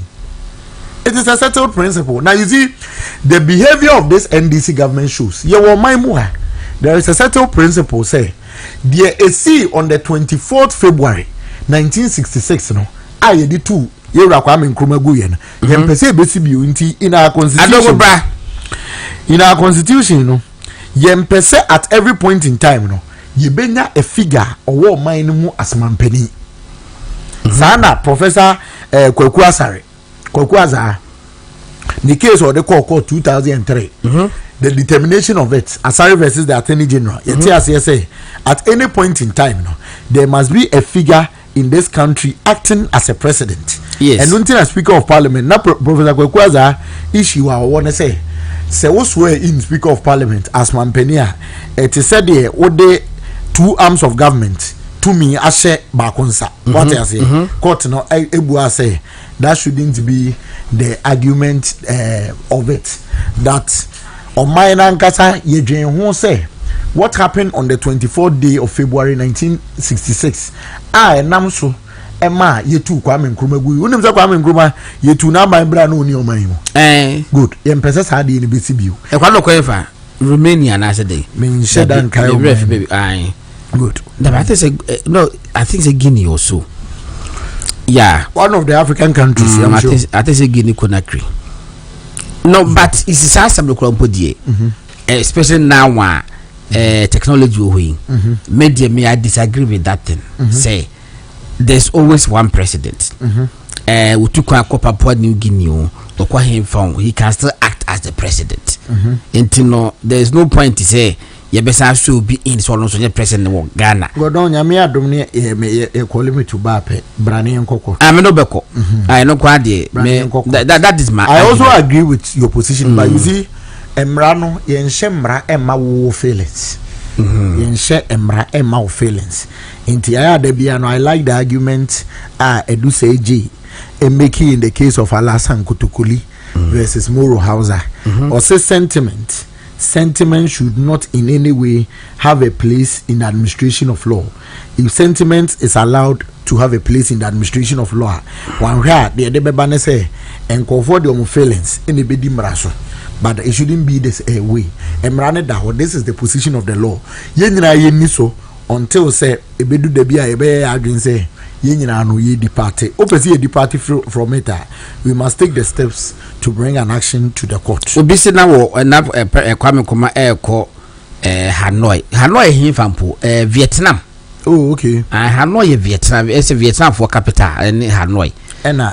It is a settled principle. Now you see the behavior of this NDC government shows. There is a settled principle say there is see on the 24th February 1966 no I did two yera kwame nkrumah guyen yem pese besi bi unti in our constitution in our constitution no yem pese at every point in time no ye benya a figure or mine mu asmampani sana Professor Kwaku Asare the case of the court 2003 the determination of it Asare versus the Attorney General say at any point in time no there must be a figure in this country acting as a president. Yes. And until a speaker of parliament na Professor Kwaku Asare issue I want to say we swear in speaker of parliament as mampenia it is said there what the two arms of government to me ashe bakonsa what I say court no ebu say that shouldn't be the argument of it that on my nankasa yedwen ho say what happened on the 24th day of February 1966 nam so ema yetu Kwame Nkrumah gu unim za Kwame Nkrumah yetu na ban bra na oni oman mu good ye mpesa sa de ni besi biu e kwa no kwefa Romania na say dey me shedan kai baby good I think it's a Guinea also. Yeah, one of the African countries. I think it's a Guinea Conakry. No, but it's a some especially now technology we media me I disagree with that thing. Say there's always one president. We took Papua New Guinea or him from he can still act as the president. Until no, there's no point to say yebesa should be in so no president wo Ghana godon nyame adom ne e call me to bape brane nkoko am no beko I no kwa de that is my I also agree with your position but you see emra no ye nhye mra emma wo feelings ye nhye emra emma wo feelings inti aya da bia no I like the argument edu say G and making in the case of Alasan Kotokoli versus Moro Hausa or say sentiment should not in any way have a place in the administration of law. If sentiment is allowed to have a place in the administration of law, one here the debebane say and comfort your feelings in the bedi mraso, but it shouldn't be this way. Emrane daho, this is the position of the law. Yenina yeniso until say ebedu debia ebe agin say yenina no ye depart. Opesi ye depart from it. We must take the steps to bring an action to the court. Obisi na wo na Kwame Nkrumah ko Hanoi himfampo Vietnam. Oh okay. Hanoi Vietnam is Vietnam for capital in Hanoi. Ena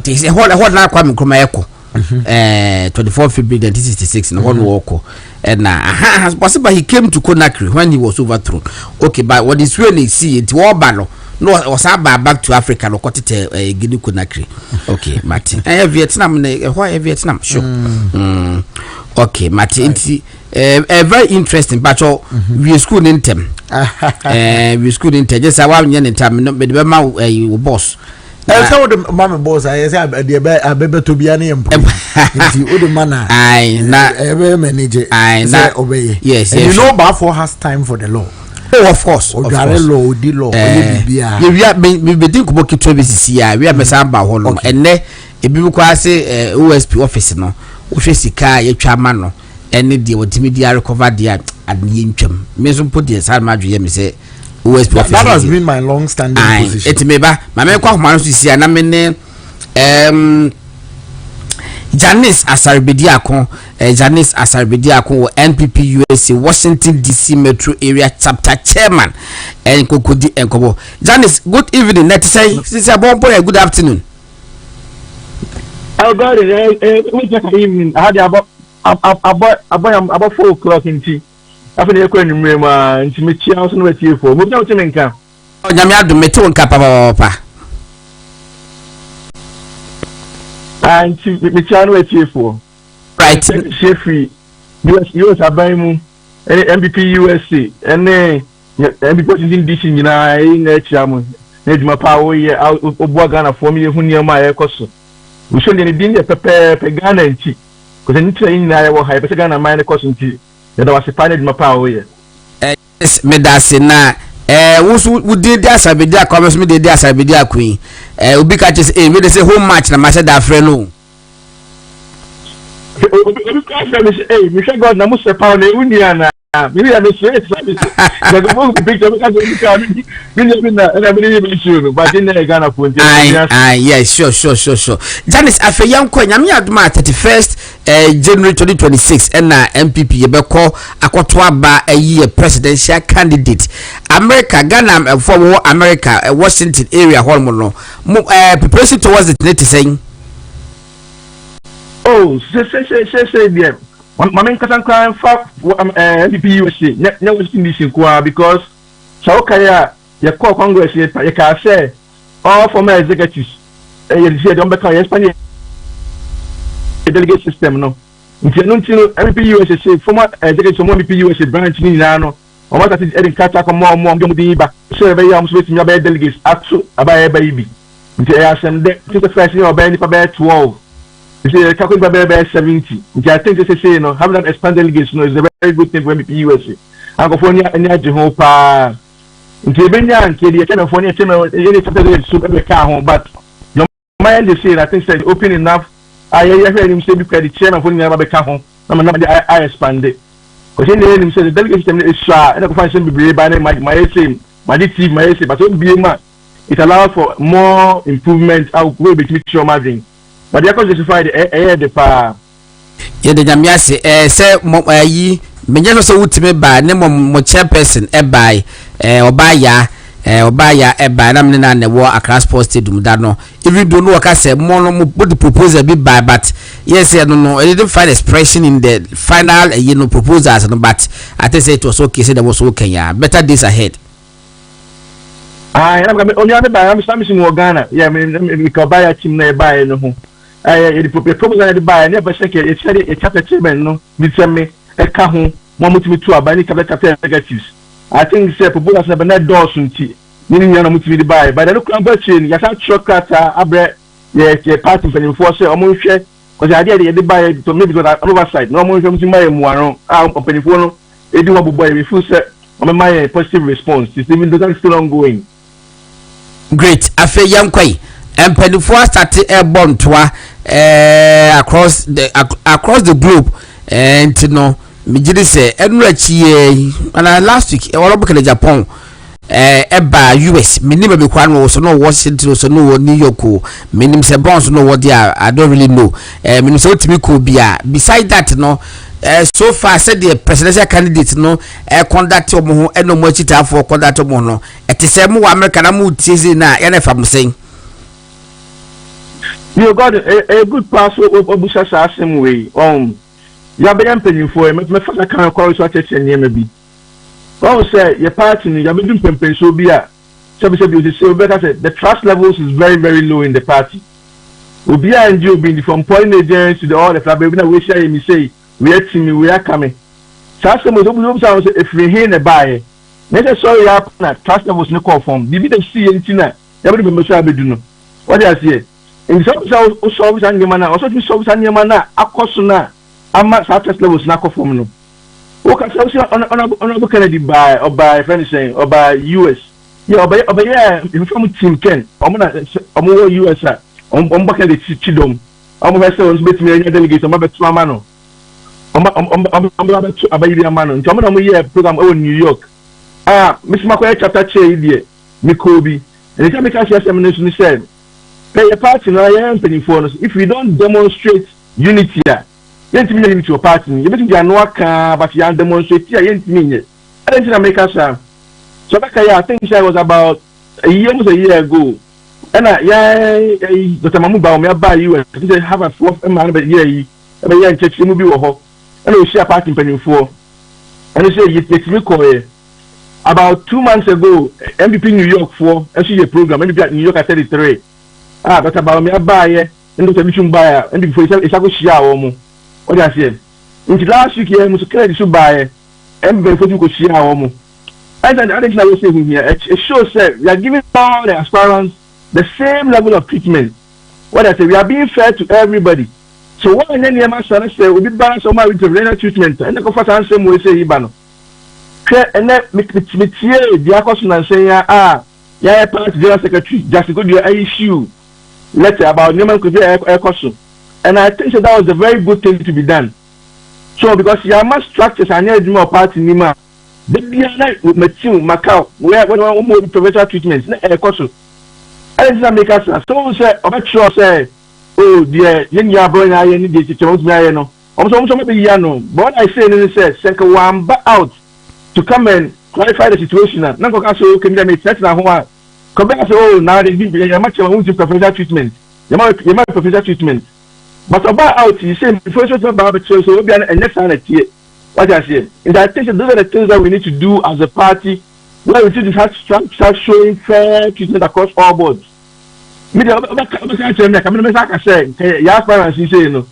is what na Kwame Nkrumah ko 24 February 1966 na one walk and has possible he came to Conakry when he was overthrown. Okay, but what is really see it war battle no was back to Africa no got it Guinea Conakry. Okay, Martin. Vietnam why Vietnam sure. Okay, Martin. Very interesting but we school in them. We school in just a 1 year in time no be my boss. How the mama boss I say I be to be an employee. If you manner I na manager I na obey. Yes, and you know Balfour has time for the law. Oh, of course. Law, the law. We are me think about it we are mesamba ho and ne e bi kwa say OSP office no wo hwe sika ye twama no ene de wotimi dia recover dia adye ntwam me so put the side madwe me say OSP office. That has been my long standing position. It me ba ma me kwa homa no sisi na me ne Janice Asare-Bediako Janice Asare-Bediako NPP USA Washington DC Metro Area Chapter Chairman and Kokodi Enkobo. Janice, good evening. Let us say this is a bon boy. Good afternoon. Oh God, good evening. I had about 4 o'clock in tea. After the equation, into me, she also with you for moving out to Menka. Oh, Yamia do metal and Kappa. And the channel with you for right. Sheffield, US Abamu, and MVP USA, and because in this in chairman, Nedma Power, Obwagana for me, who near my cost. We should have been a Pegana and tea, because in train I will have a minor cost in tea. That was a pilot my power. Yes, Medasina. Who did that? Asare-Bediako, comments me did that. Asare-Bediako queen. Ubi catches a me say home match na masha da friend. Hey, Michelle God, na musa pound Uniana. Maybe I'm straight service. The whole picture because but in the Ghana point. Yes, sure. Janice Afeyanko, Nyame aduma 31st January 2026 and MPP yebeko akotwa ba a presidential candidate. America, Ghana for America, Washington area hormono. Preparation towards the net saying. Oh, say there. Mamen katan kan fa MPP USA nya Washington DC kwa because Saukaya ya call Congress ya ka say all former executives you say don't become Spanish delegate system no ntino MPP USA say former executives from MPP USA branch ni na no o mata ti edin kata ko mo ngam din ba so be ya so be delegates atso aba ba ibi nti ya sem de to the first year ba ni pa ba 12. You see, Kako is 70. I think they say, you know, having an expanded delegates, you know, is a very good thing for MPP USA. And California and Jehovah. In Kenya and Kenya, California, but your mind is saying, I think, said open enough. I heard him say, because the chairman for the home, I expanded. Because in the end, he said, the delegate system is shy, and I can find some brave by my team, but it allows for more improvement. I will be sure margin. But they are justified the power. Yeah, the Jamiasi, say, ye, Menjano so ultimate by name of chairperson, Obaya, by Namina and the war across posted Mudano. If you don't know what I said, more put the proposal be by, but yes, I don't know, I didn't find expression in the final, proposals, but I think it was okay, said there was okay, yeah, better days ahead. I am only other by I'm Samson Morgana, yeah, we can buy a team nearby, no. The proposal to buy never second a chapter chairman no with me a cajon moment to a bany capital negatives. I think the proposal never net doors meaning you're not to buy, but I look at chain, you can't shortcut a party for enforcer or more share because the idea they buy to me because I'm oversight. No more from my one company for they do a boy refuse on my positive response. It's even though still ongoing. Great. Afe Yankwe. And Penifua started airborne tour across the globe and no me say enrechi and last week all over Japan eba US minimum be kwan so no Washington so no New York minimum say bonds no what there I don't really know minimum say otimi ko bia beside that no so far said the presidential candidate no conduct omo ho eno mo chita for conduct omo no etese mu America na mu tizi na yana fam saying you got a good pass of Busha same way. You are being paying for him. My father can't call you at any maybe. Oh, say your party, you are being paid so be a. So the trust levels is very, very low in the party. We are and you being from point agents to the all the club. We share me say we are team, we are coming. Trust them was if we hear the buy. Let's sorry that trust levels no call from. Did you see anything? Everybody must have been doing. What do I say? In some service and Yamana, also to service and Yamana, Akosuna, Amma Southwest levels Nako from no. What can on Kennedy by or by anything or by US? Yeah, by yeah, from Team Ken, or more US, on Bakali Chidom, on my sons, bet me a delegate, on my Betramano, on Mano, in Tommy program over New York. Miss Makoya chapter Che, Mikobi, and the Kamikaze examination said. Pay a party now, I am paying for us. If we don't demonstrate unity, you ain't mean to a party. You better get no car, but you demonstrate here, you ain't mean it. I didn't make us. So I think I was about almost a year ago. And Dr. Mamuba, me buy you and have a fourth man, but yeah, every year church will be a hole. And we share party paying for. And they say, it's me call about 2 months ago, MVP New York for actually a program, and New York at 33. But about me, I buy it, and the television buyer, and before it's a good share. What I say, in the last week, I must credit to buy and before you could share. I think I was saying here, it shows that we are giving all the aspirants the same level of treatment. What I say, we are being fair to everybody. So what in any amount of say we be balanced on my with treatment and the comfort and same way say Ibano. And then the question and say yeah, part general secretary just go to issue letter about Newman could be a question. And I think that was a very good thing to be done. So because you are much structures and need more party Nima. The like Matthew Macau, where one more preventive treatments, a question. I didn't make us so say about sure say, oh dear, you are born I need to change me. No, also maybe Yano. But I say in says second one back out to come and clarify the situation. Now go also can make sense now. Come back say, oh now they give you much of preventive treatment. You might preventive treatment. But about out, you say before you talk about so we'll be an next time here. What I say is I think those are the things that we need to do as a party where we need to start showing fair treatment across all boards. Me the I say, yes, parents, you say, you know,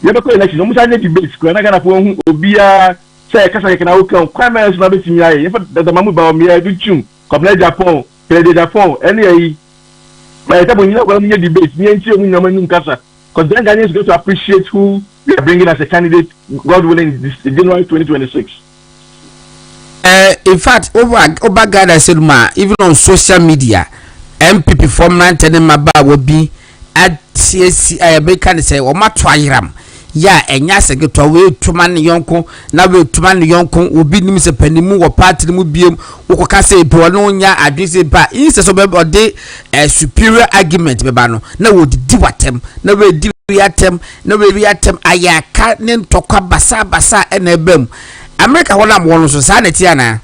you have a election, almost any debates, when I got a phone, Obia, say, Casa can outcome, criminals, not between me, the Mamu Baumia, do tune, come Japan, play the Japan, any by the time you know when you debate, me and you, no Casa, because then Ghanaians going to appreciate who we are bringing as a candidate, God willing, this January 2026. In fact, over Ghana said, even on social media, MPP from Maba will be at CSC. I can say, or Matwairam. Ya enyase geto we tuma ne yonko na we tuma ne yonko obi nim se panimu wo party mu biem wo ka say pe wonu nya adwese ba inse so be ode superior argument be ba no na wo di watem na we di atem na we atem ayaka ne ntokwa basa na ebam America hola mo no so sa na ti ana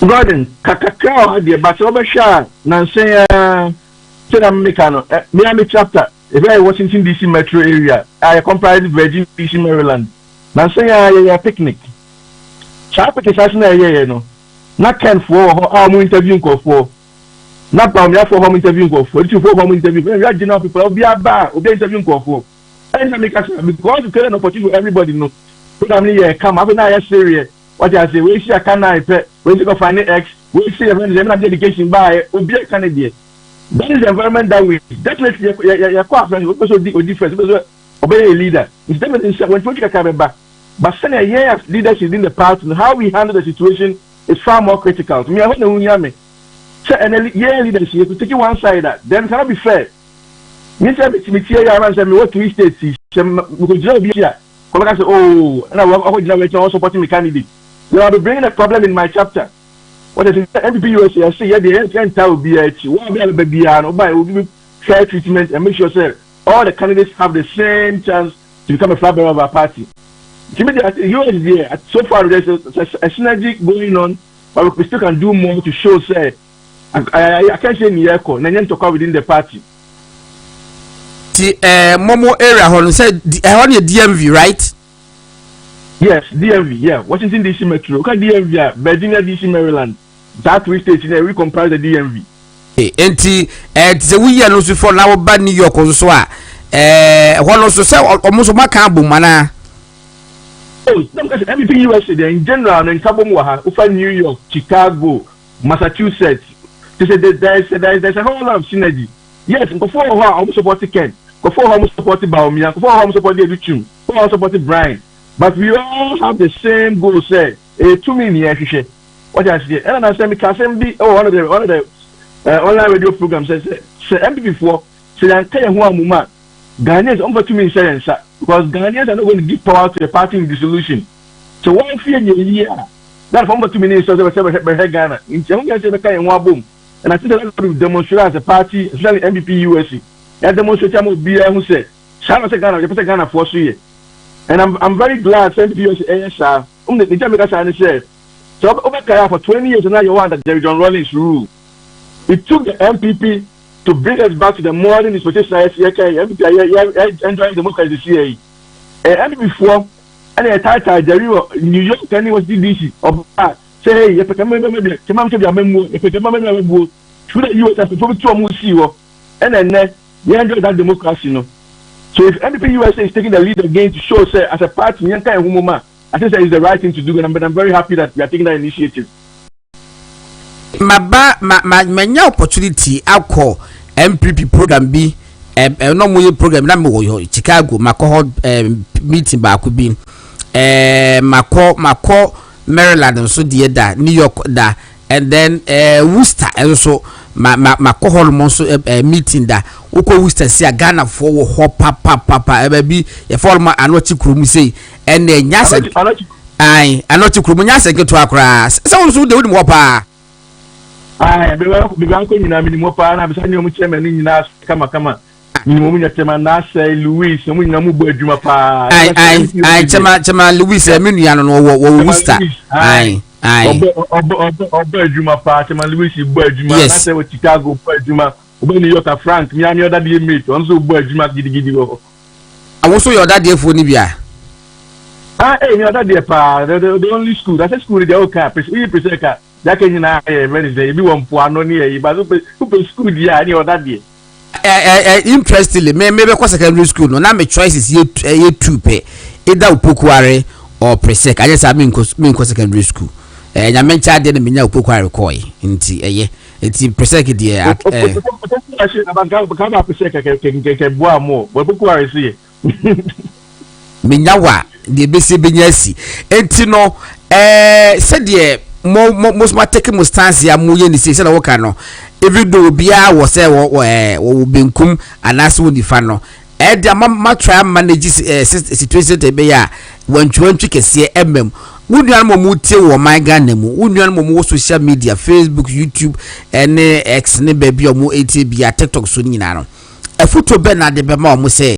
Gordon kakaka de ba so be sha na say tell America no Miami chapter if I Washington DC metro area, I comprise Virgin DC Maryland. Now say a picnic. Sharp is no. Not can for home interview for. Not bound for home interview for. 2 for home interview. We are general people. Be a bar. Be interview for. And make us because you create an opportunity for everybody. No. Family come up na serious. What I say we see a can I pay. We go find X. We see a dedication by Obi Canadian. That is the environment that we definitely you're quite friends also different because obey a leader. It's definitely when political come back. But send a year of leadership in the past and how we handle the situation is far more critical. To me, I want to me. So and a year leadership, you take it one side that then cannot be fair. Me say me here around say me what 3 states we could just be here. Come back say oh and I want supporting my candidate. You know, I'll be bringing a problem in my chapter. What is the MPP I say, yeah, the entire will be at you. One baby, and will give fair treatment and make sure that all the candidates have the same chance to become a flag bearer of our party. So far, there's a synergy going on, but we still can do more to show, say, I can't say any echo, and then talk within the party. The Momo area, said, I want your DMV, right? Yes, DMV, yeah. Washington DC Metro. Okay, DMV, yeah. Virginia DC, Maryland. That 3 states in we comprise the DMV. Enti it's a we no so for now ba New York so one also say almost makambu mana. Oh, everything USA there in general in Kabomwa, over New York, Chicago, Massachusetts. They say there's a whole lot of synergy. Yes, before almost support Ken, before almost support Baumia, before almost support Educhum, before almost support Brian. But we all have the same goal, say, 2 million. What I say, and I say, me can be one of the online radio programs says, MP4, say, I tell you one moment, Ghanaians over 2 million because Ghanaians are not going to give power to the party in dissolution. So, one fear in a year, that's over 2 million, so they were Ghana. In some cases, they can one boom. And I think that we demonstrate as a party, especially MPP USA. And demonstrate more beer who said, Shall I say Ghana, you put Ghana for 3 years. And I'm very glad MPP USA, the Jamaica said, so over for 20 years and now you want that Jerry John Rawlings rule. It took the MPP to bring us back to the modern dispensation MPP enjoying democracy CA. And MPP4 and a title Jerry New York Kenny was DC of say if I can remember if I can remember through the US people to see and then you enjoy that democracy, you know. So if MPP USA is taking the lead again to show say as a party, I think that is the right thing to do, and I'm very happy that we are taking that initiative. Manya opportunity alcohol MPP program B no more program na me Chicago mako meeting ba ko bi mako Maryland so de da New York da and then Worcester also mako hol so meeting da uko Worcester see Ghana for wo ho papa e bi e forma anoti krum sei and nyasa ai anoti krum nyasa keto akra se so de wo mo pa bibanko nyina minimo pa na bisa nyomu chairman nyina kama minimo nya chairman na say Louis mu nyina mu bo adwuma pa ai chairman Louis menu ya no wo Worcester ai obo adwuma pa chairman Louis bo adwuma na say wo Chicago bo adwuma obo New York Frank mi ani oda de mate onso bo adwuma gidigidi wo awoso your oda de fo ni bia ni oda de pa the only school that's a school they all cap we present ka that can na Wednesday bi won po ano ni e ba so school dia ni oda de interestingly me be kwa secondary school no na me choices ye two pe either Upokuare or Presec I just me nko secondary school nya mencha de me nya Upokuare koi nti enti Presec de ka Presec ke boa mo Upokuare si me nya wa de be se be nya si enti no se de mo take mo stance ya mo ye ni se na wo ka no every do bia wo say wo benkum anaso ni fa no dia ma try manage situation te be ya wantwantwi kese emem wunuan mo tie wo man Ghana mu wunuan mo social media Facebook YouTube ene X ne ba bia mo etie bia TikTok so nyina no afuto be na de be ma mo say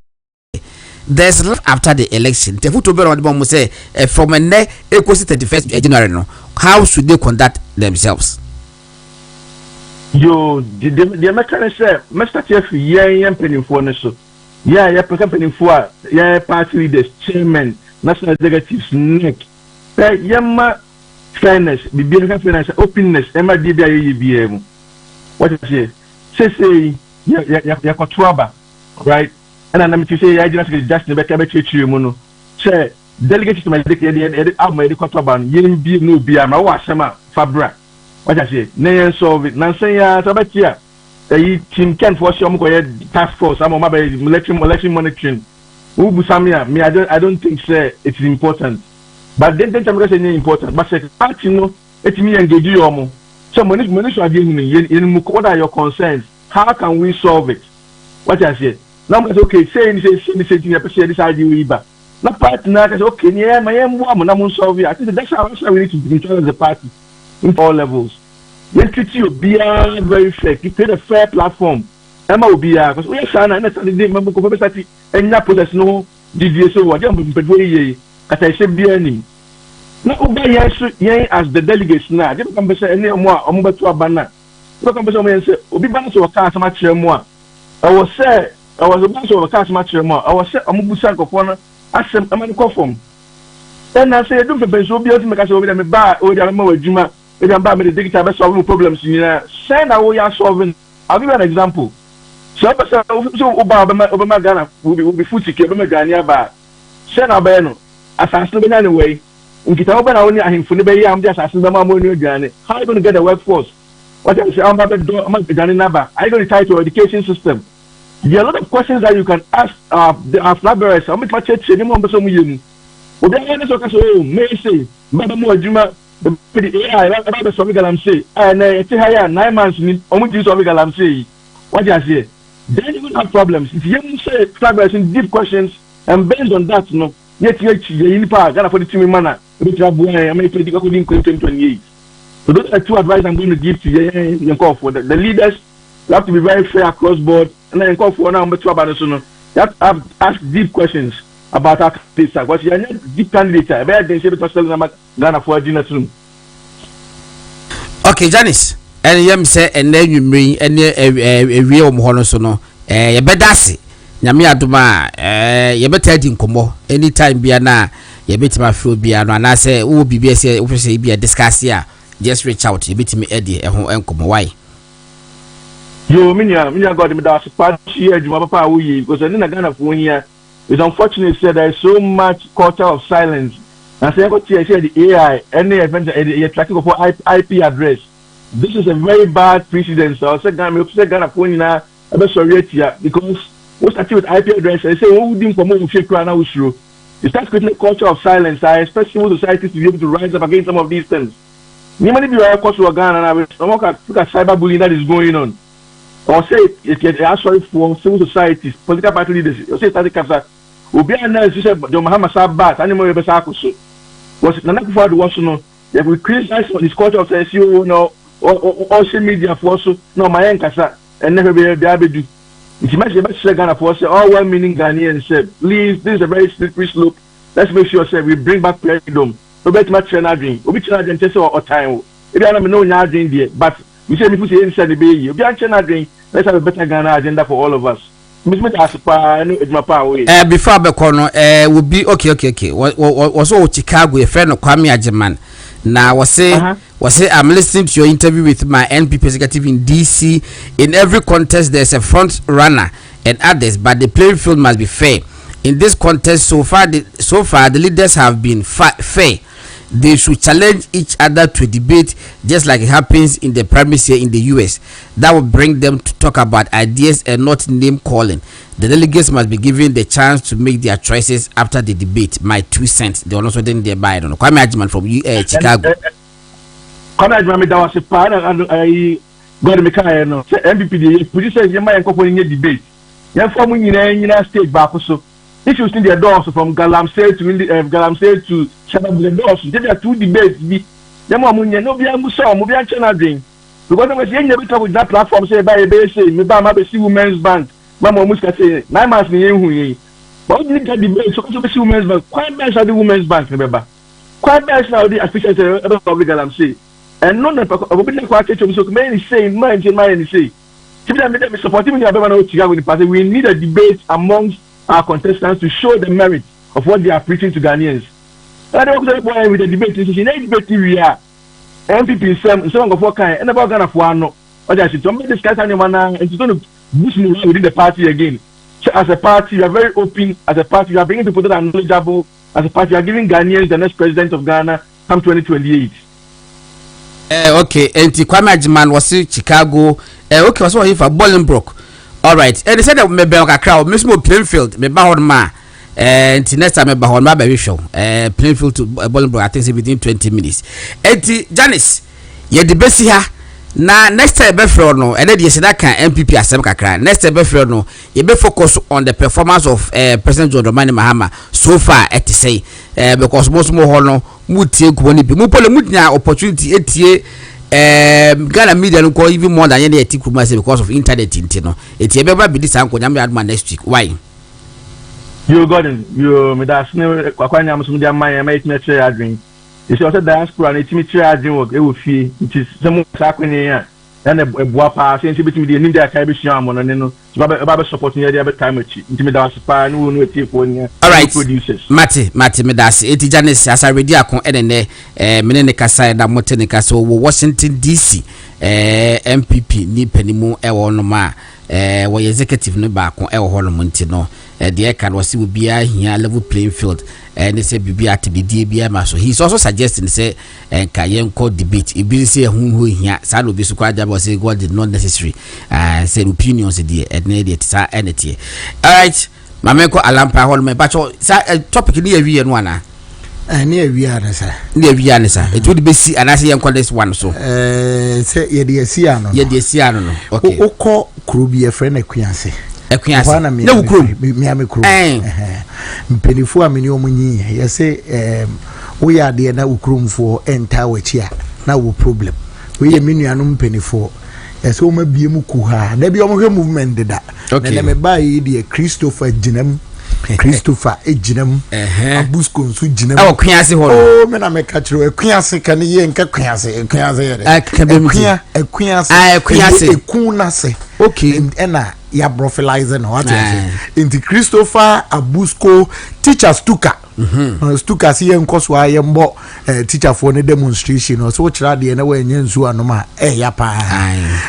there's life after the election the football be na de mo say from ne equals 31st January no how should they conduct themselves? Yo, the American say, Mr. Chief, yeah, penny for so. Yeah, penny for, yeah, party leaders, chairman, national executives, neck. Yamma fairness, be fairness, openness, Emma DBM. What is it? Say, yeah, controller, right? And I'm to say, I just never come to you, mono. Say, delegates to my decade, I'm my controller, yin be no be a mawasama, Fabra. What I say, nay solve it. Nancy, Sabatia, the team can force your task force. I'm on my election monitoring. Ubusamia, me, I don't think it's important. But then I'm going to say important. But you know, it's me engage you almost. So when it's what are your concerns? How can we solve it? What I say, now it's okay. Say this idea. Now partner is okay. Yeah, my woman, I'm solve it. I think that's how we need to control the party. In all levels. When treat you be very fair, you create a fair platform. Emma will be because we are Shana and Saturday member of and not process no DVSO or jump bedway as I said be any. Now as the delegates now, they become any more or to a banner. Look up and say, Obi Banner or cast much more. I was a bunch of a cast much more. I was a Mubusak of one as a man conform. Then I say, don't be so be able to make us over them bar or the more Juma. We can buy me the digital solving problems. Send away are solving. I'll give you an example. So Obama Ghana will be food secure. Obama Ghana bar. Send a bano. Assassin anyway. In Kitauban only I him for the bay. I'm just asking them more new Ghana. How are you going to get a workforce? What I say, I'm about the Ghana number. I going to tie to education system. There are a lot of questions that you can ask our flabbers. How much church anyone but some you. Obama so may say, Baba more Juma. The AI, about the Sovigalam say, and it's higher 9 months in almost Sovigalam say. What I say? Then you will have problems. If you say flabbers in deep questions and based on that, no, yet you part Ghana for the team manner, which are born American 2028. So those are two advice I'm going to give to you call for the leaders. You have to be very fair across board, and then call for number 2 about the you have to ask deep questions about our case. Because you are not deep candidate. I bet they say to Ghana for dinner soon. Okay, Janice. And yam say and then you bring any a real mohono no. You better say. Nyame adoma you better din komo anytime bia na you better ma feel bia no and I say wo bibia say wo say bia discuss here. Just reach out. You better me Eddie ehon enkomo why. Yo, minya God me da support here juma papa wo yi because in Ghana for here. It's unfortunate that there is so much culture of silence And say, the AI, any event, a tracking of IP address. This is a very bad precedent. So I said, Ghana phone now, because what's actually with IP address? I say, who didn't come over fake crime now? It starts creating a culture of silence. I expect civil society to be able to rise up against some of these things. Many people are close to Ghana and I look at cyberbullying that is going on. Or say it's actually for civil societies, political party leaders. Or say it's capture. Obi announce you said the Muhammad Sabat, animal Besakuso. Was it not before the was no? They will criticize this culture of says you know or social media for so no my enkasa and never be able to do. It's much better Ghana for say all well meaning Ghanaians said, please, this is a very slippery slope. Let's make sure say we bring back freedom. No better much dream. We try to test our time. If I don't know your dream there, but we say if we inside the bay, if you are trying dream, let's have a better Ghana agenda for all of us. Before Bekono, would be okay. Was all Chicago, a friend of Kwame Ajeman. Now, was say, I'm listening to your interview with my NPP executive in DC. In every contest, there's a front runner and others, but the playing field must be fair. In this contest, so far, the leaders have been fair. They should challenge each other to debate, just like it happens in the primaries here in the US. That will bring them to talk about ideas and not name calling. The delegates must be given the chance to make their choices after the debate. My 2 cents. They will also then thereby. I don't know. Kwame Ajeman from Chicago. Kwame Ajeman, that was a part and I got me kind of MPP. Put yourself in my debate. You're forming in a state back so. If you see the doors from Galamsey to Shabab, the doors, there are 2 debates. The moment you know, we are Musa, we are China drink. Because I was saying, never talk with that platform, say, by a base, maybe I'm a women's bank. Mamma Muska say, 9 months in the but you get debate, so to see women's bank. Quite best at the women's bank, remember. Quite best now, the officials of Galamsey. And none of the quartet of so many say, mind, say. Supporting the party, we need a debate amongst our contestants to show the merit of what they are preaching to Ghanaians. I don't know why with the debate. In a debate we are MPP some of what kind and about Ghana for no. But I said to make discuss anyone and it's going to boost me within the party again. So as a party, you are very open. As a party, you are bringing people that are knowledgeable. As a party, you are giving Ghanaians the next president of Ghana come 2028. Okay, and Kwame Ajeman was in Chicago. Okay, was what if a Bolingbroke. All right, and they said that maybe a crowd, Miss Mo Plainfield, maybe Bahorma, and next time maybe Bahorma baby show, Plainfield to Bolingbroke, I think within 20 minutes. And Janice, you're the best here. Now, next time, no, and then you say that can MPP as Kakra. Next time, no, you be focus on the performance of President John Dramani Mahama so far, at say, because most more honor, Muti, Mupole Mutna opportunity, Ghana media don't call even more than any because of internet intino. It's ever be this uncle Yam next week. Why? You got him. You made us know Aquanium Sunday, my mate, me share drink. It's also diaspora and it's me share drink work. It will fee. It is some Saquania and a Boapa, since you between the India Caribbean and then Baba supporting the other time with you. Intimidate Span, who know it. All right, producers. Mati Medasi, Etijanis, Asare-Bediako, and Menene Kasai, da Motenica, so Washington DC, MPP, ni Penimu, Ewanoma, where executive no back on El Holomontino. The air can was will be here level playing field and they say be at the DBM. So he's also suggesting say and Kayen called debate. If you say who here, Sadu be so quite was say God did not necessary. Said opinions the entity. All right, Mameko Alampa hold my batch topic near we and one. Near we are, sir. Near we are, sir. It would be see and I say call this one so. Say ye dear Siano. Ye dear Siano. Okay. Oko Krubi a friend of Quincy. Ekwiase no krum miame krum mpenifu ameni omunyi yese we ya de na ukrumfo enta wachi a na wo problem we ye menuanu mpenifu yese o mabiem ku ha da bi o mohwe movement deda na me ba yi de Christopher Jinam Christopher Ejinam Abusko nso Jinam e Ekwiase ho o me na me ka kire Ekwiase kan ye nka Ekwiase ye Ekwiase ekuna se okay ena ya brofilize no what into Christopher Abusko teachers tuka stuka si yenkoso ayembo teacher for ne demonstration so kira de na wenye nsu anoma ya pa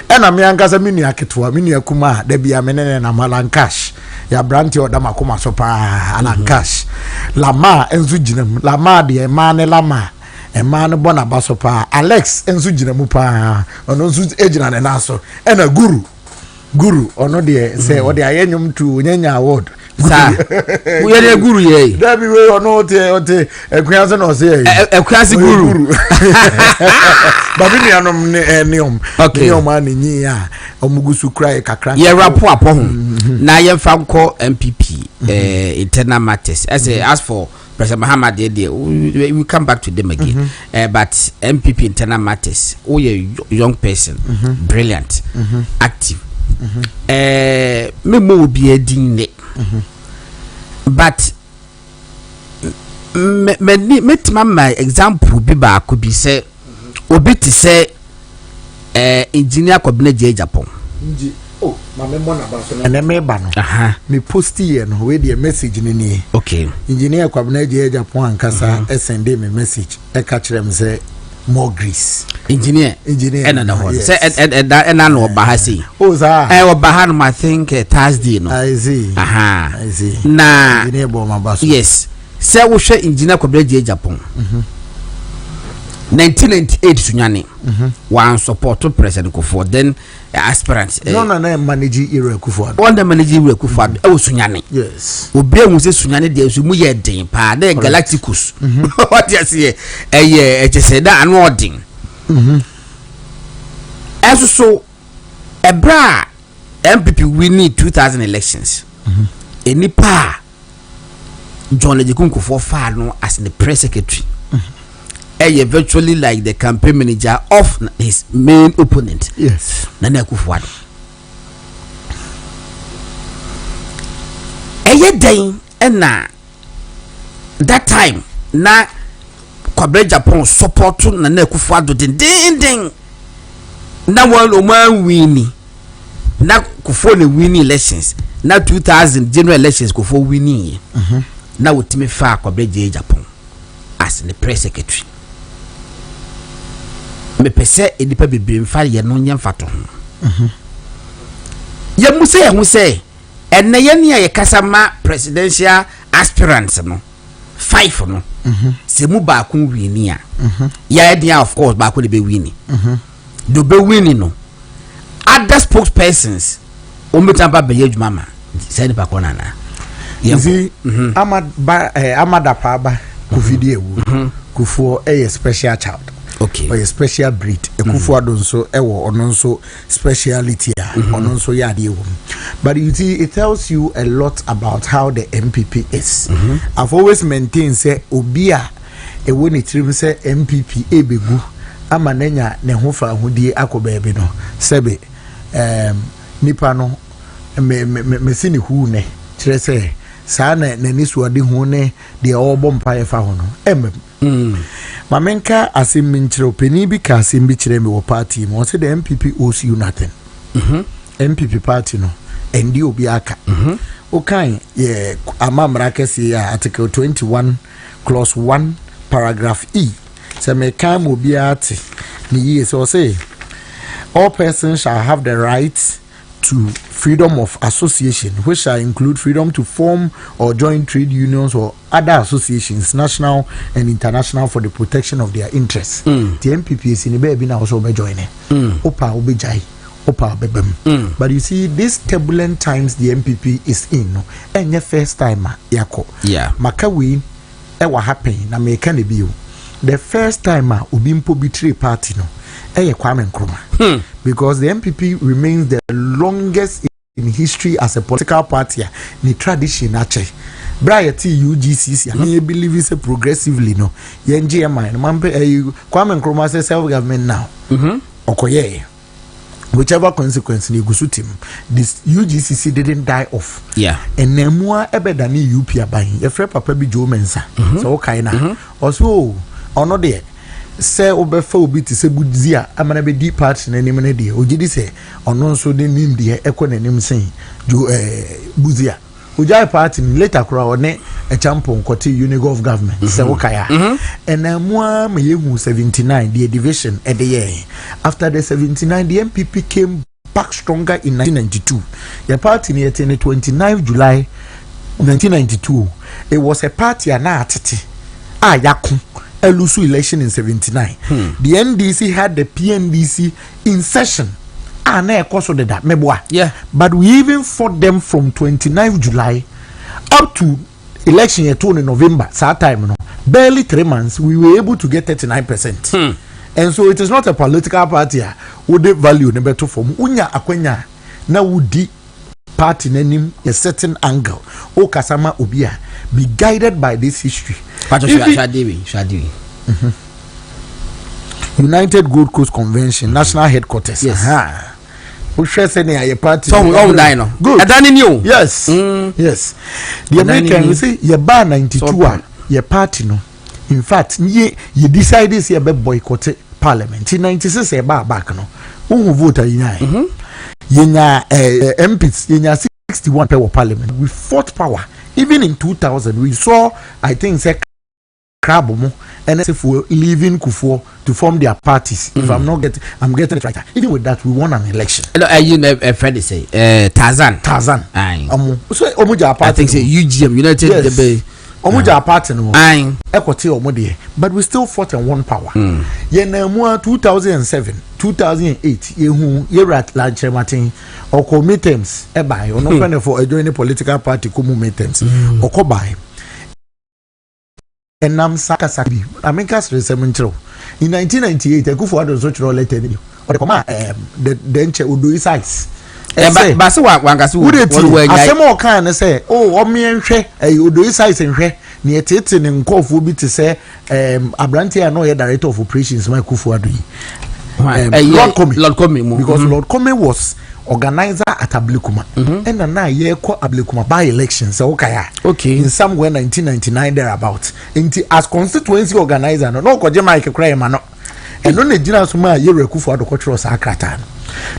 ena me ankasa menu aketwa menu akuma da bia menene na malankash ya branti o dama koma so pa ana cash lama enzu ginam lama de ma ne lama ema no bona baso pa Alex enzu ginam pa ono enzu ejina ne naso ena guru ono de say o de ayenyum tu nyanya award sa we dey guru ye that be we ono ote ekwanse no say ekwanse guru babi ni anom neom okay neom ani ya omugusu cry kakra ye rapo apo ho na ye fa nko MPP internal matters as for President Muhammad we come back to them again but MPP internal matters oh a young person brilliant active me mo bi edin ne but me my example bi ba ko bi say obi ti say engineer Kwabena Japan oh ma me mo na ba so na me ba no me post here no we the message ni okay engineer Kwabena Japan ankasa send me message e ka kire me say more grease engineer and another say and no ba say oh sir oba no I think Thursday no I see I see na engineer bo ma ba so yes say wo hwe engineer Kwabena Japan 1998 sunyane one support President Kufuor then aspirant no manage Ira Kufuor on the manage Ira Kufuor e wo sunyane yes obi ehun se sunyane de so mu ye den pa na Galacticus what you say e chese da anu odin so ebra MPP winning 2000 elections enipa John Ejikun Kufuor fa no as the press secretary virtually like the campaign manager of his main opponent. Yes. Nana Kufuor. Day and na that time na Kwabena Japan support Nana Kufuor ding na one winning na Kufuor winning elections na 2000 general elections Kufuor winning na wotime fa Kwabena Japan as the press secretary. Me pese edipa bebre mfa ye no nya mfato ye mu say enne ye ne ye kasa ma presidential aspirants no 5 no se mu ba ku wini a ya dia of course ba ku de be wini do be wini no other spokespersons o metampa be ye djuma ma say ne ba ko nana ye amada pa ba ku video ewu Kufuor a special child. Okay. Or a special breed. Kufuor don so ewo onon so speciality onon so yadi ewo. But you see, it tells you a lot about how the MPP is. I've always maintained say obia ewo ni trim say MPP ebegu ama nenya ne ho fa hodie akobebe no sebe nipa no me sini hu ne kire say saa na nani suade hu ne de obo mpae fa ho no mamenka asim nchire openi bi ka asim bi chire me wo party mo say the MPP owes you nothing MPP party no endi obi aka okan ye amamra kesi ya article 21 clause 1 paragraph E say me kan obi ati ni ye so say all persons shall have the right to freedom of association, which shall include freedom to form or join trade unions or other associations, national and international, for the protection of their interests. The MPP is in the baby now also be joining. Opa obejai, opa obebem. But you see, these turbulent times the MPP is in, no, and your first time, yako. Yeah. Makawi, what happened? Na me can be you. The first time, ubimpo betray party, no. Kwame Nkrumah, because the MPP remains the longest in history as a political party. Ni tradition actually. Brighty UGCC, I believe it's a progressively no. NGMI, Kwame Nkrumah says self-government now. Okoye, whichever consequence ni gusutim, this UGCC didn't die off. Yeah. And nemua ebedani UP abahin. Your friend Papa bi Joe Mensa. So kaina. Also, ono there. Say obefa obi ti se budzia amana be deep part na nim na de ogidi se ono nso de nim de ekọ na nim sen ju budzia ojai party later kura one a champion kote Unigov government se wokaya enamua me yehu 79 the division at the year after the 79 the MPP came back stronger in 1992. The party near 29 July 1992. It was a party anatiti. Yaku. A Lusu election in 79. The NDC had the PNDC in session. Na cause of that. Yeah. But we even fought them from 29 July up to election year 2 in November. That time, barely 3 months, we were able to get 39%. And so it is not a political party. Would they value number 2 from Unya Akwenya na would party name a certain angle. O Kasama Ubia be guided by this history. United Gold Coast Convention, National Headquarters. Yes. Who shares any party? So good. Yes. Yes. The American we say ye bar 92 ye party no. In fact, ye decide this year be boycott parliament. In 96 ye bar back no. Who vote yin? Yenya MPs yenya 61 per parliament. We fought power. Even in 2000 we saw, I think, say Krabomo and for leaving Kufuor to form their parties. If I'm getting it right. Even with that, we won an election. You know, a friend say Tarzan. Aye. So Omuja party. I think say UGM United the Omuja party no. Aye. Equity Omodie. But we still fought and won power. Yenamua 2007, 2008. Yehu at large Martin or committees. Eba or no friend for joining political party committees or Kobai. And Nam Sakasabi, America's Resementro. In 1998, a Kufuor was such a letter. Or the command, the denture would do his eyes. But so one gas would it? I say more kind of say, oh, me and share, you do his eyes and share. Near Titin and Kof will be to say, Abranti, I know a director of operations, my Kufuor. Lord Comey, because Lord Comey was organizer at Ablekuma, and now ye call Ablekuma by elections. Okay, in somewhere 1999 thereabout. As constituency organizer, no Kojama cry man, and only General Suma ye Kufuor the cultural sakratan.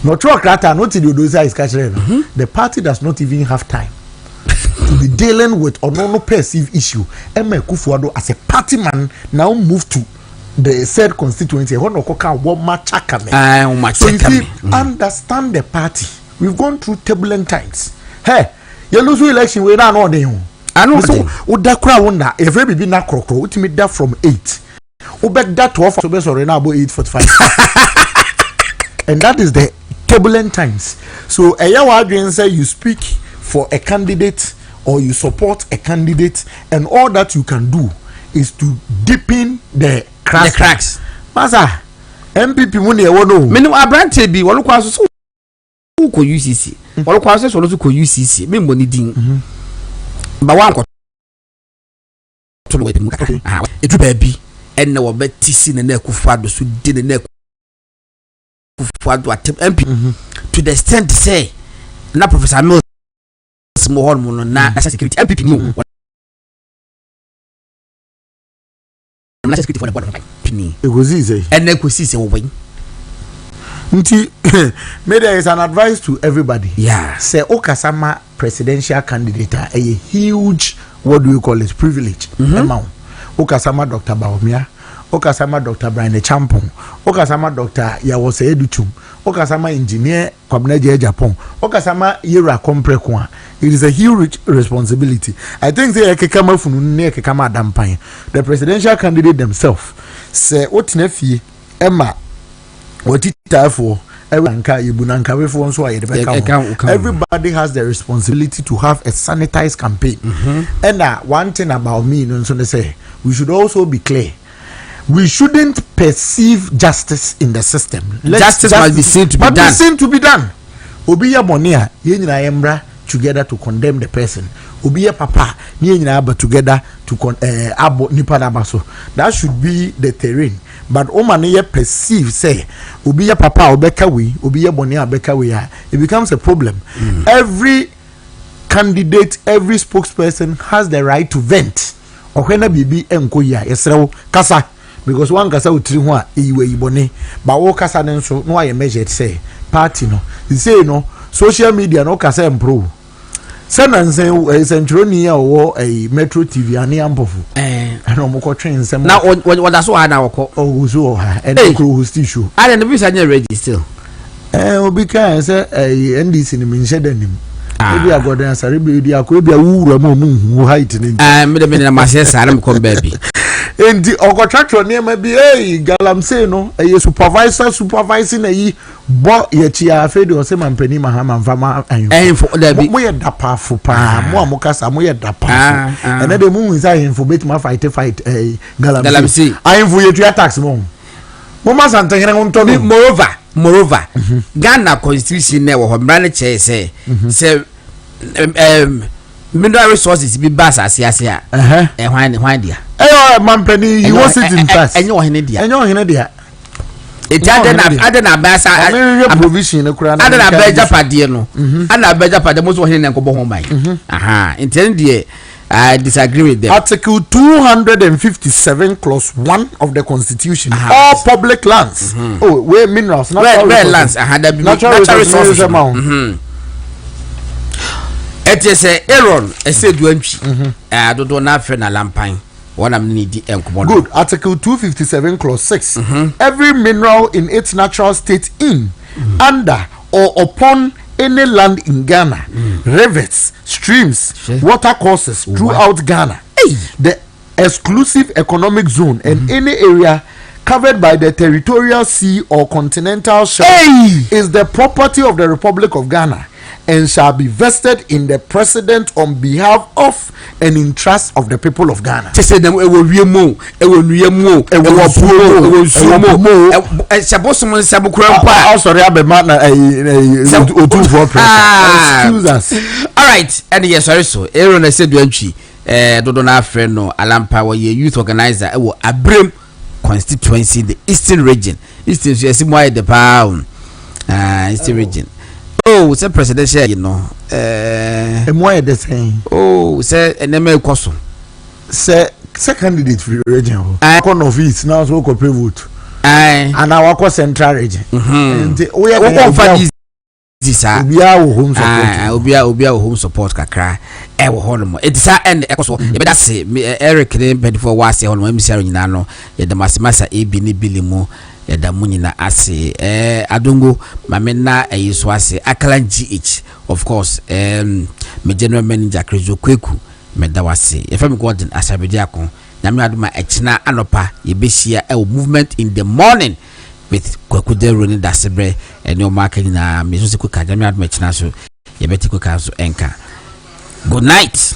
No true crata, not to do those eyes catching. The party does not even have time to be dealing with or no perceived issue. Emma Kufuor as a party man now moved to the said constituency. So you see, understand the party. We've gone through turbulent times. Hey, you lose election we don't know them. I know. So that crowd wonder if we be na crocro, we meet that from 8. We bet that 12 so best or now about 8:45. And that is the turbulent times. So a year say you speak for a candidate or you support a candidate, and all that you can do is to deepen the cracks. Masa MPP money e wono. Me no abrante bi wonu kwaso so ko UCC. Wonu kwaso so no ko UCC. Me mboni din. Ba wan ko to we mu kaka. Etu ba bi enne wo betisi ne na Kufuor so di ne na Kufuor atem MP to the extent say na Professor Mills mo hormone na security MPP no. Security for the board of penny. It was easy. And then say win. Media is an advice to everybody. Yeah. Say Okasama presidential candidate a huge, what do you call it, privilege. Okasama Dr. Baumia, Okasama Dr. Brian Champon, Okasama Dr. Yawose Educhum, Okasama engineer Kwabneje Japan, Okasama Yera Komprekwa. It is a huge responsibility. I think they kama funune kama dampine. The presidential candidate themselves say otinefi Emma otita for everybody has the responsibility to have a sanitized campaign. And one thing about me, you know, so they say we should also be clear. We shouldn't perceive justice in the system. Justice must be seen to be done. Be seen to be done. Obiya Monia, Yenina Embra together to condemn the person. Obiya Papa, Yenina Aba together to abo nipa nabaso. That should be the terrain. But Omaniye perceive say Obiya Papa Obekawi, Obiya Monia Obekawi, it becomes a problem. Every candidate, every spokesperson has the right to vent. Okwena bibi enkoya yesrew kasa. Because one kasa utri ho a iwe ibone ba wo kasa ne nso no aye measured say party no you say no social media no kasa improve say na nsen centroni a wo Metro TV ani ampofu no mo ko twen nsem na what that's why na wo ko oh so ha and kro host issue I don't know if I ready still obi kan say NDC ni me nhye danim ebi agodan Asare-Bediako ebi awura ma mu height ni me na ma say sare me come baby endi okotracho niema bi galamsey no supervising ayi bo ye chia afedi o se mampani mahama mfama ahemfo da bi mo ye dapafo pa mo amokasa mo ye dapafo ene de mu nsa ahemfo betima fight galamsey ahemfo ye tua tax mo ma santenhere nto no moreover Ghana constitution na wo ho mra ne che say mineral resources bi bass asase a hwan dia mampani you was it in tax enyo hene dia eti adena basa provision na kura na adena beja pade no ana beja pade mo so hene ne nkobo ho ban intend there I disagree with them. Article 257 clause 1 of the constitution. All public lands. Where minerals, natural lands. Natural resources. It is Aaron. I said you I don't know nothing. Na lampan. One am need good. Article 257 clause 6. Every mineral in its natural state in, under or upon any land in Ghana, rivers, streams, water courses throughout Ghana, the exclusive economic zone, and any area covered by the territorial sea or continental shelf is the property of the Republic of Ghana and shall be vested in the president on behalf of and in trust of the people of Ghana. Excuse us. All right, and yes, sorry, so Aaron, I said, Dodo na friend no Alampa wa youth organizer Abram constituency the Eastern region. Eastern so yes mo the pound Eastern region. Oh, say presidential, you know. More the same. Oh, say eneme koso. Say candidate for the region. Corner of East now so ko pay vote. And our central region. And we are this obia home support. Obia home support kakra. E wo hono mo. It is end e koso. E be da say Eric ne before was say hono mo emisi nyina no. Ye da masemasa ebi ne bilimu. Yada munina ase adongo mamena eyiso ase akala GH of course me general manager Krezo Kweku meda wase efem Gordon Asare-Bediako nyame adoma echina anopa yebehia movement in the morning with Kweku de Roni Dasebre ene o market na me so se Kweku nyame adoma echina so yebeti Kweku so enka. Good night.